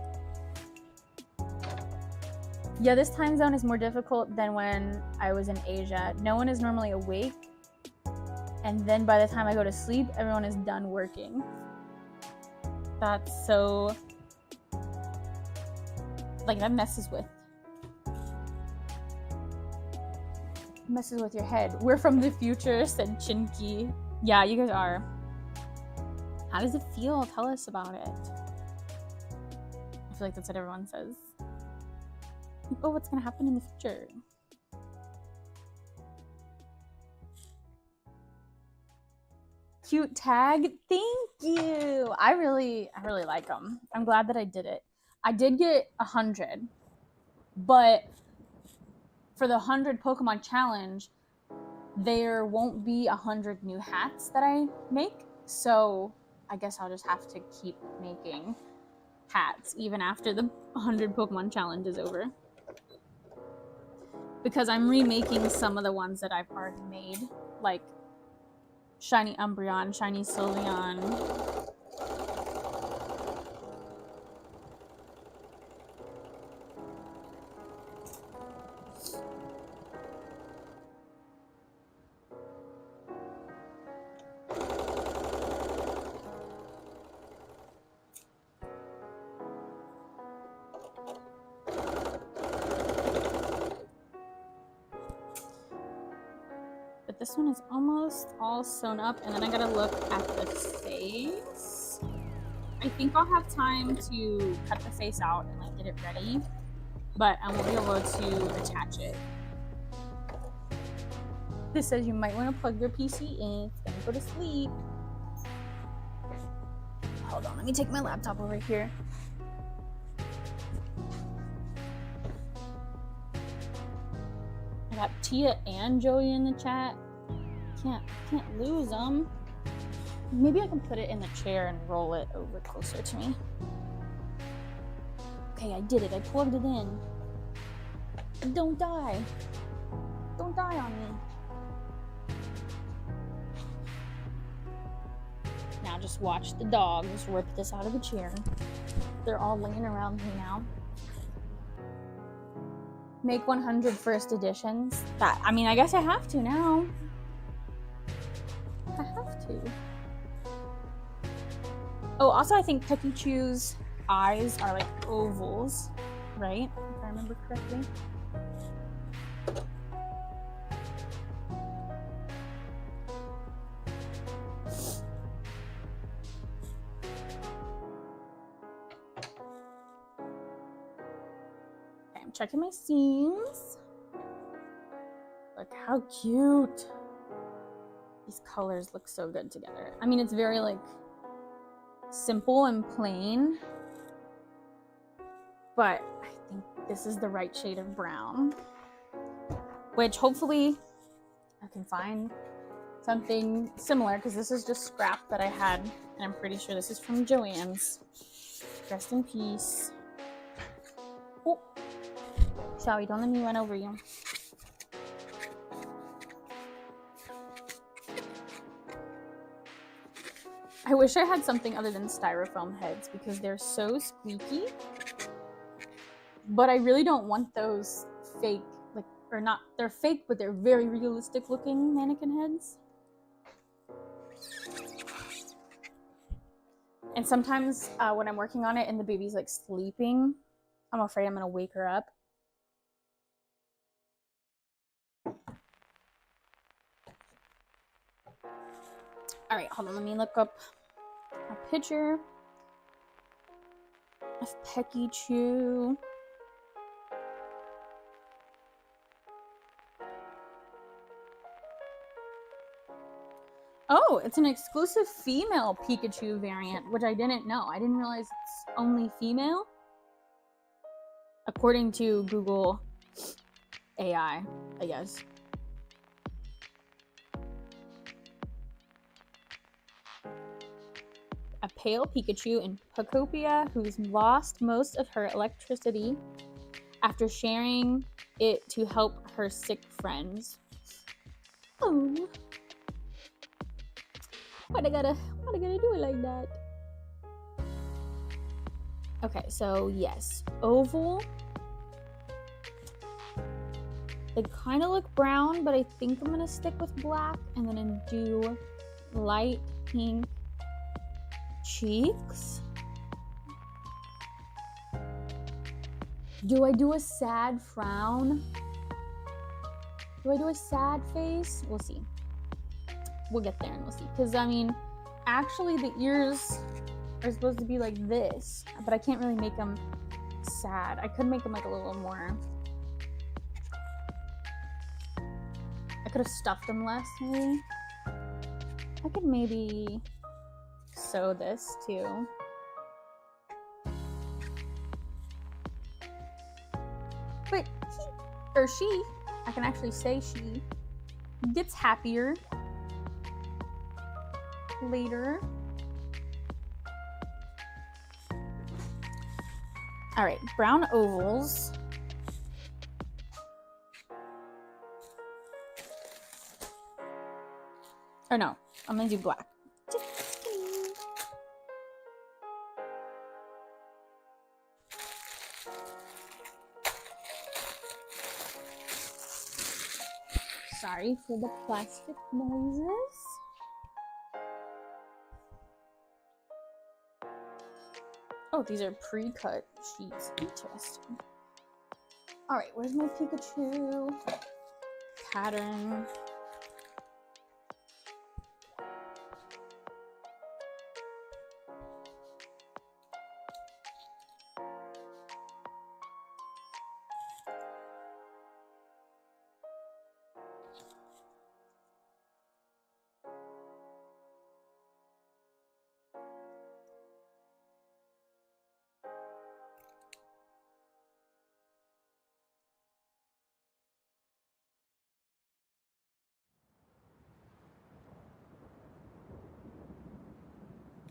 Yeah, this time zone is more difficult than when I was in Asia. No one is normally awake. And then by the time I go to sleep, everyone is done working. That's so... like, that messes with your head. We're from the future, said Chinky. Yeah, you guys are. How does it feel? Tell us about it. I feel like that's what everyone says. Oh, what's gonna happen in the future? Cute tag. Thank you. I really like them. I'm glad that I did it. I did get 100, but for the 100 Pokemon challenge, there won't be 100 new hats that I make. So I guess I'll just have to keep making hats even after the 100 Pokemon challenge is over. because I'm remaking some of the ones that I've already made, like Shiny Umbreon, Shiny Sylveon. But this one is almost all sewn up, and then I gotta look at the face. I think I'll have time to cut the face out and like get it ready, but I won't be able to attach it. This says you might want to plug your PC in. It's gonna go to sleep. Hold on, let me take my laptop over here. I got Tia and Joey in the chat. Can't lose them. Maybe I can put it in the chair and roll it over closer to me. Okay, I did it. I plugged it in. Don't die. Don't die on me. Now just watch the dogs rip this out of the chair. They're all laying around me now. Make 100 first editions. I mean, I guess I have to now. I have to. Oh, also I think Peakychu's eyes are like ovals, right? If I remember correctly. Okay, I'm checking my seams. Look how cute. These colors look so good together. I mean, it's very like simple and plain, but I think this is the right shade of brown, which hopefully I can find something similar, because this is just scrap that I had, and I'm pretty sure this is from Joann's. Rest in peace. Oh, sorry, don't let me run over you. I wish I had something other than styrofoam heads, because they're so squeaky. But I really don't want those fake, like, or not, they're fake, but they're very realistic looking mannequin heads. And sometimes when I'm working on it and the baby's like sleeping, I'm afraid I'm gonna wake her up. All right, hold on, let me look up a picture of Peakychu. Oh, it's an exclusive female Peakychu variant, which I didn't know. I didn't realize it's only female, according to Google AI, I guess. A pale Peakychu in Pokopia who's lost most of her electricity after sharing it to help her sick friends. Oh. Why they gotta do it like that? Okay, so yes, oval. They kind of look brown, but I think I'm gonna stick with black, and then do light pink cheeks. Do I do a sad frown? Do I do a sad face? We'll see. We'll get there and we'll see. Because, I mean, actually the ears are supposed to be like this, but I can't really make them sad. I could make them like a little more... I could have stuffed them less, maybe. I could maybe sew this, too. But he, or she, I can actually say she, gets happier later. All right, brown ovals. Or no, I'm gonna do black. Sorry for the plastic noises. Oh, these are pre-cut sheets. Interesting. Alright, where's my Peakychu pattern?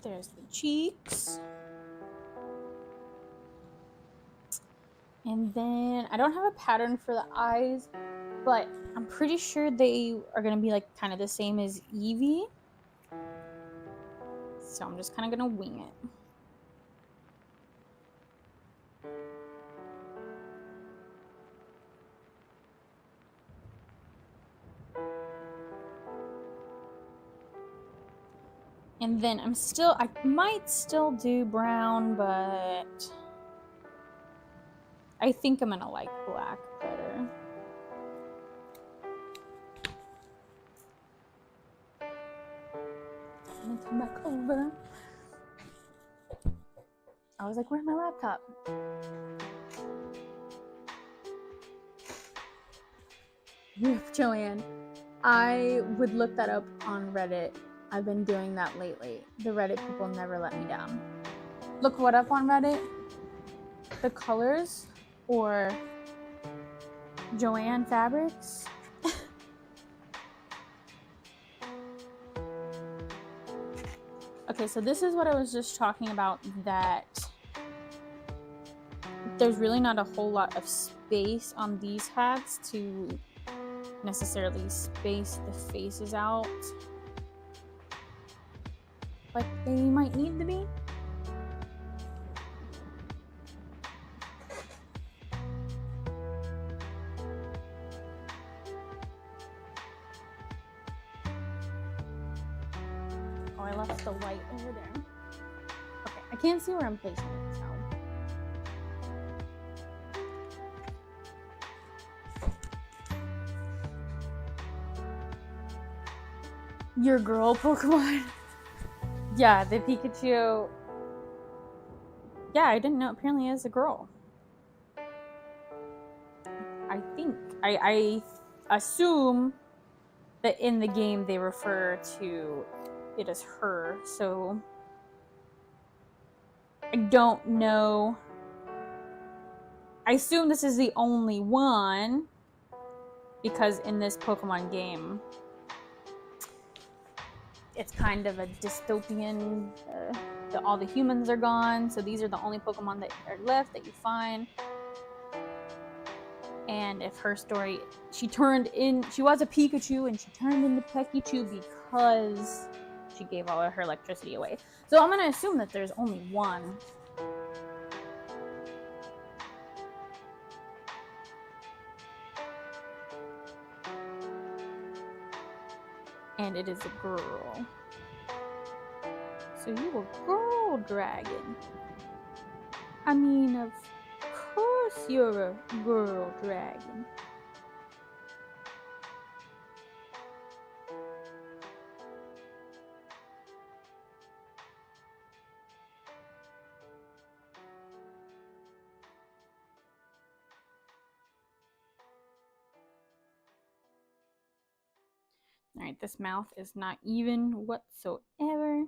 There's the cheeks. And then I don't have a pattern for the eyes, but I'm pretty sure they are gonna be like kind of the same as Eevee. So I'm just kind of gonna wing it. And then I might still do brown, but I think I'm gonna like black better. I'm gonna come back over. I was like, where's my laptop? Yeah, Joanne. I would look that up on Reddit. I've been doing that lately. The Reddit people never let me down. Look what up on Reddit? The colors or Joanne fabrics? Okay, so this is what I was just talking about, that there's really not a whole lot of space on these hats to necessarily space the faces out like they might need to be. Oh, I left the light over there. Okay, I can't see where I'm placing it, so. Your girl Pokemon. Yeah, the Peakychu. Yeah, I didn't know. Apparently, is a girl. I think. I assume that in the game they refer to it as her. So I don't know. I assume this is the only one because in this Pokemon game, it's kind of a dystopian, all the humans are gone, so these are the only Pokemon that are left that you find. And if her story, she was a Peakychu and she turned into Peakychu because she gave all of her electricity away. So I'm gonna assume that there's only one. And it is a girl. So you a girl dragon. I mean, of course you're a girl dragon. Alright, this mouth is not even whatsoever.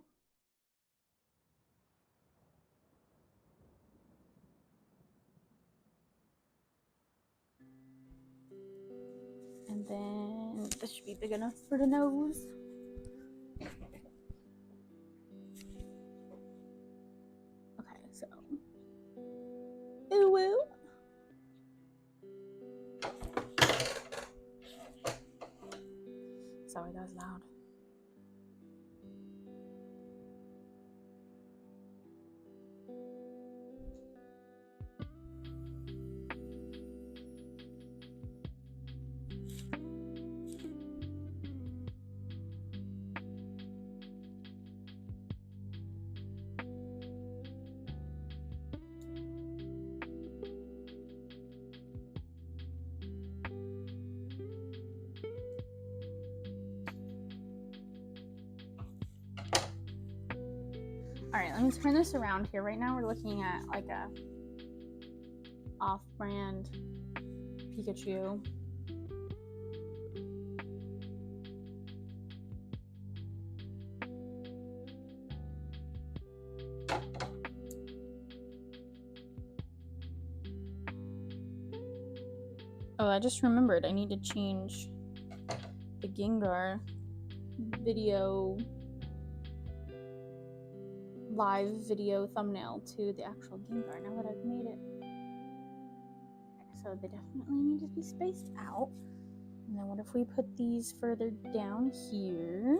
And then this should be big enough for the nose. Okay, so. Ooh, woo. Sorry, that was loud. right, let me turn this around here. Right now we're looking at like a off-brand Peakychu. Oh, I just remembered I need to change the Gengar video, live video thumbnail to the actual Gengar now that I've made it. Okay, so they definitely need to be spaced out. And then what if we put these further down here?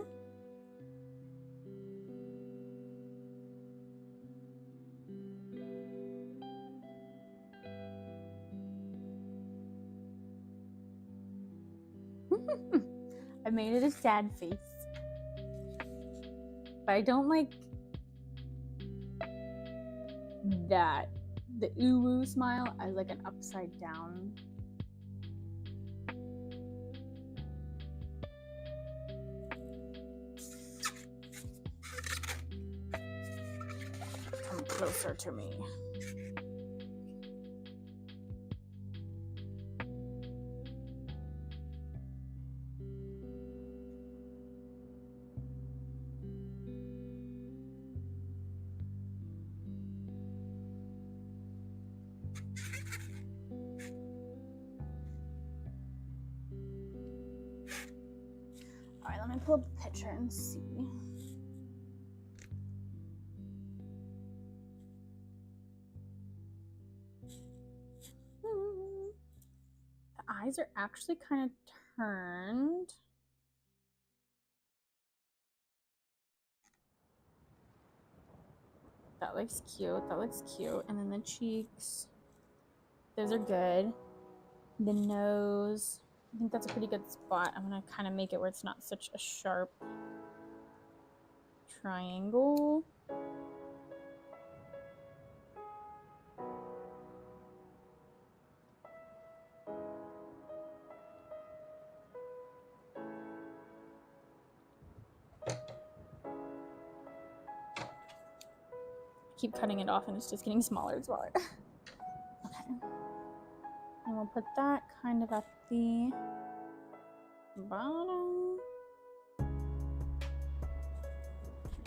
I made it a sad face. But I don't like that. The uwu smile as like an upside down. Come closer to me. Alright, let me pull up the picture and see. The eyes are actually kind of turned. That looks cute. That looks cute. And then the cheeks. Those are good. The nose. I think that's a pretty good spot. I'm going to kind of make it where it's not such a sharp triangle. Keep cutting it off and it's just getting smaller and smaller. Okay. And we'll put that kind of at the bottom.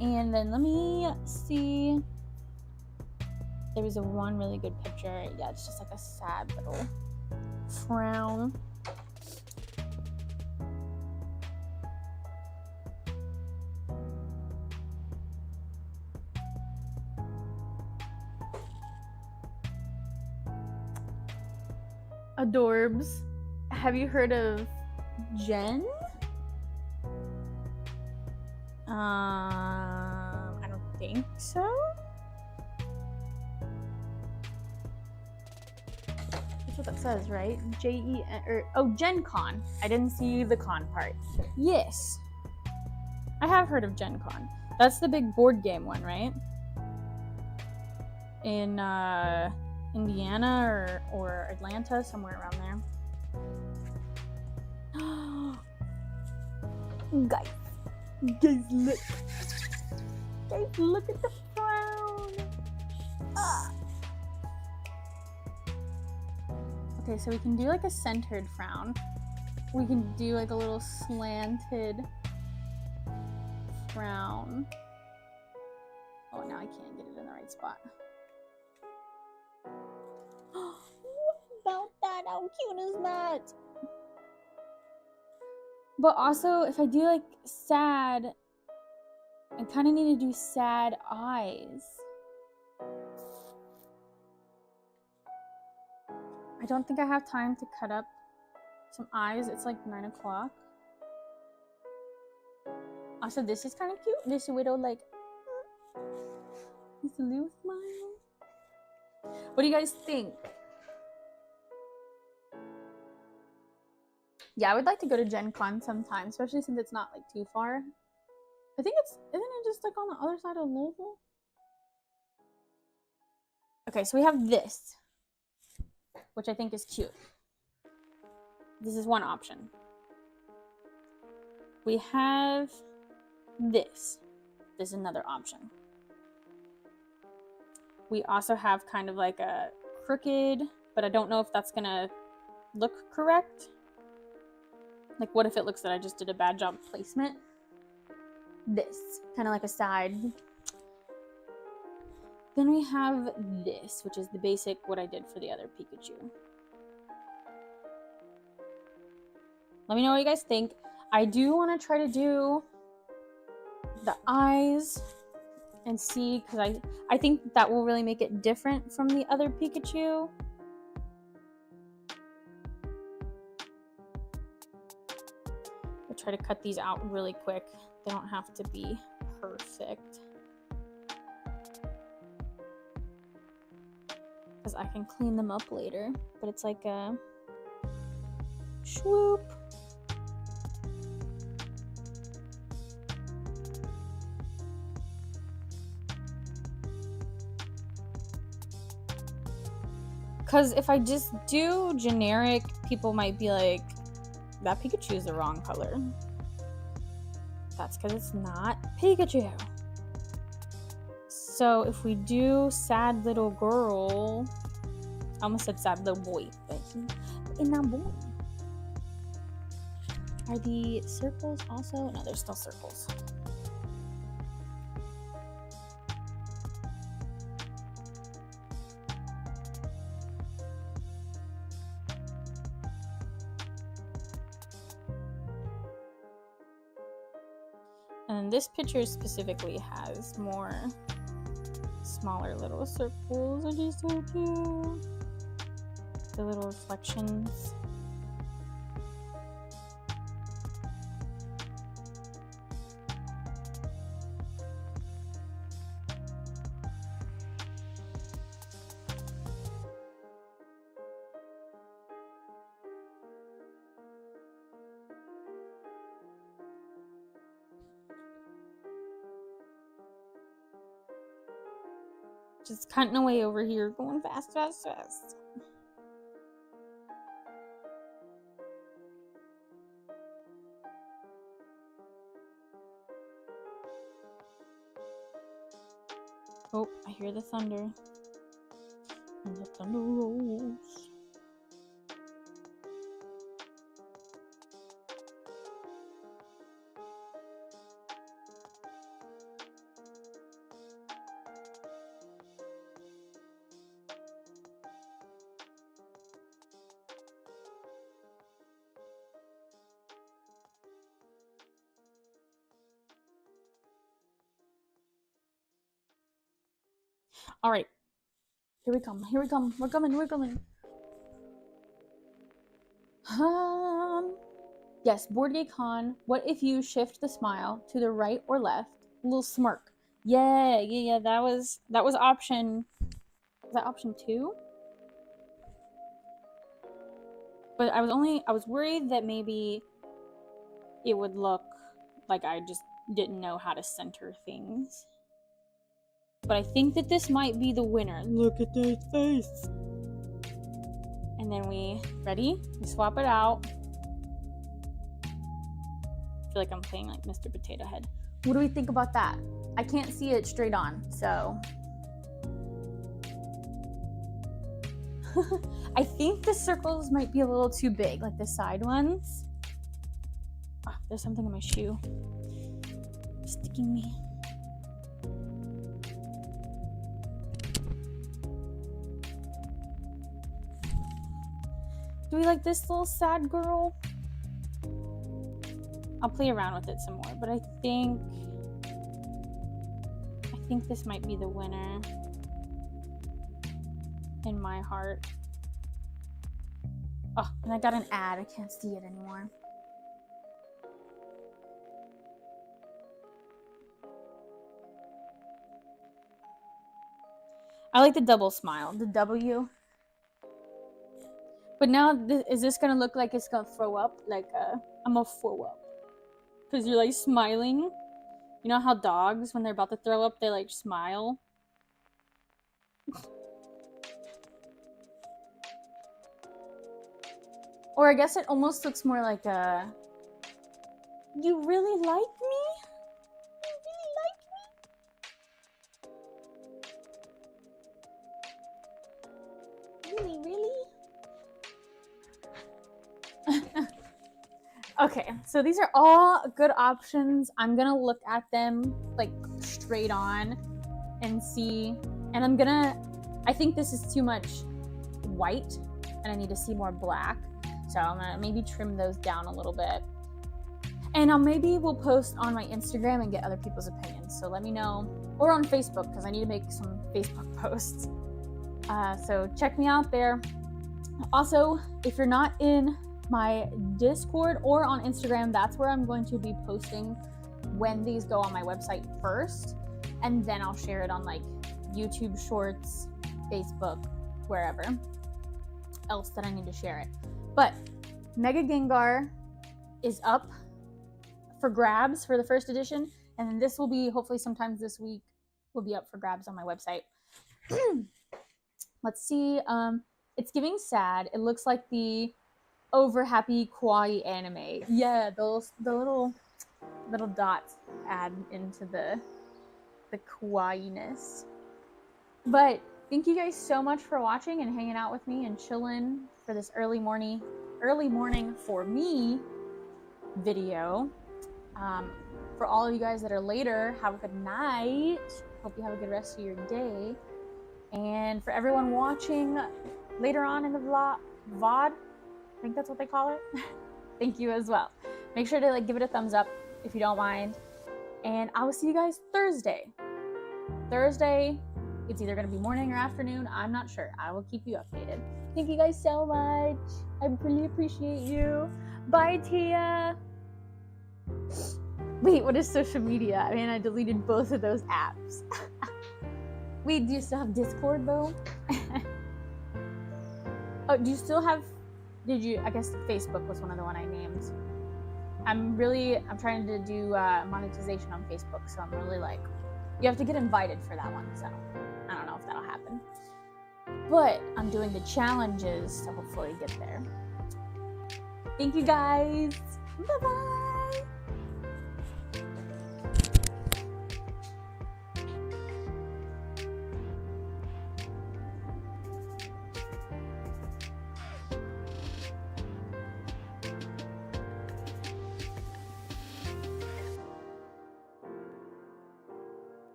And then let me see. There was one really good picture. Yeah, it's just like a sad little frown. Adorbs. Have you heard of Jen? I don't think so. That's what that says, right? J-E-N, or oh, Gen Con. I didn't see the con part. Yes, I have heard of Gen Con. That's the big board game one, right? In Indiana or Atlanta, somewhere around there. Guys, look. Guys, look at the frown. Ah. Okay, so we can do like a centered frown. We can do like a little slanted frown. Oh, now I can't get it in the right spot. What about that? How cute is that? But also, if I do like sad, I kind of need to do sad eyes. I don't think I have time to cut up some eyes. It's like 9 o'clock. Also, this is kind of cute. This widow, like, this little smile. What do you guys think? Yeah, I would like to go to Gen Con sometime, especially since it's not like too far. I think isn't it just like on the other side of Louisville? Okay, so we have this, which I think is cute. This is one option. We have this. This is another option. We also have kind of like a crooked, but I don't know if that's gonna look correct. Like, what if it looks that I just did a bad job placement? This, kind of like a side. Then we have this, which is the basic, what I did for the other Peakychu. Let me know what you guys think. I do want to try to do the eyes and see, because I think that will really make it different from the other Peakychu. I'll try to cut these out really quick. They don't have to be perfect, because I can clean them up later. But it's like a swoop. Because if I just do generic, people might be like, that Peakychu is the wrong color. That's because it's not Peakychu. So if we do sad little girl, I almost said sad little boy, but in that boy. Are the circles also? No, they're still circles. And this picture specifically has more smaller little circles, which is so cute. The little reflections. Just cutting away over here, going fast, fast, fast. Oh, I hear the thunder. And the thunder rolls. All right, here we come. Here we come. We're coming. We're coming. Yes, Board Game Con. What if you shift the smile to the right or left? A little smirk. Yeah. That was option. Was that option 2? But I was worried that maybe it would look like I just didn't know how to center things. But I think that this might be the winner. Look at that face. And then we swap it out. I feel like I'm playing like Mr. Potato Head. What do we think about that? I can't see it straight on, so. I think the circles might be a little too big, like the side ones. Oh, there's something in my shoe. Sticking me. Do we like this little sad girl? I'll play around with it some more, but I think this might be the winner in my heart. Oh, and I got an ad. I can't see it anymore. I like the double smile, the W. But now, is this gonna look like it's gonna throw up? Like, I'm gonna throw up. Because you're like smiling. You know how dogs, when they're about to throw up, they like smile? Or I guess it almost looks more like a, you really like me? You really like me? Okay, so these are all good options. I'm gonna look at them like straight on and see, and I think this is too much white and I need to see more black. So I'm gonna maybe trim those down a little bit. And maybe we'll post on my Instagram and get other people's opinions. So let me know, or on Facebook, because I need to make some Facebook posts. So check me out there. Also, if you're not in my Discord or on Instagram, that's where I'm going to be posting when these go on my website first, and then I'll share it on like YouTube Shorts, Facebook, wherever else that I need to share it. But Mega Gengar is up for grabs for the first edition, and then this will be hopefully sometimes this week will be up for grabs on my website. Let's see. It's giving sad. It looks like the over happy kawaii anime. Yeah, the little dots add into the kawaii-ness. But thank you guys so much for watching and hanging out with me and chilling for this early morning for me video. For all of you guys that are later, have a good night. Hope you have a good rest of your day. And for everyone watching later on in the VOD, I think that's what they call it. Thank you as well. Make sure to like give it a thumbs up if you don't mind. And I will see you guys Thursday. It's either going to be morning or afternoon. I'm not sure. I will keep you updated. Thank you guys so much. I really appreciate you. Bye, Tia. Wait, what is social media? I mean, I deleted both of those apps. Wait, do you still have Discord though? Oh, do you still have, I guess Facebook was one of the one I named. I'm trying to do monetization on Facebook, so I'm really like, you have to get invited for that one, so I don't know if that'll happen. But I'm doing the challenges to hopefully get there. Thank you guys. Bye-bye.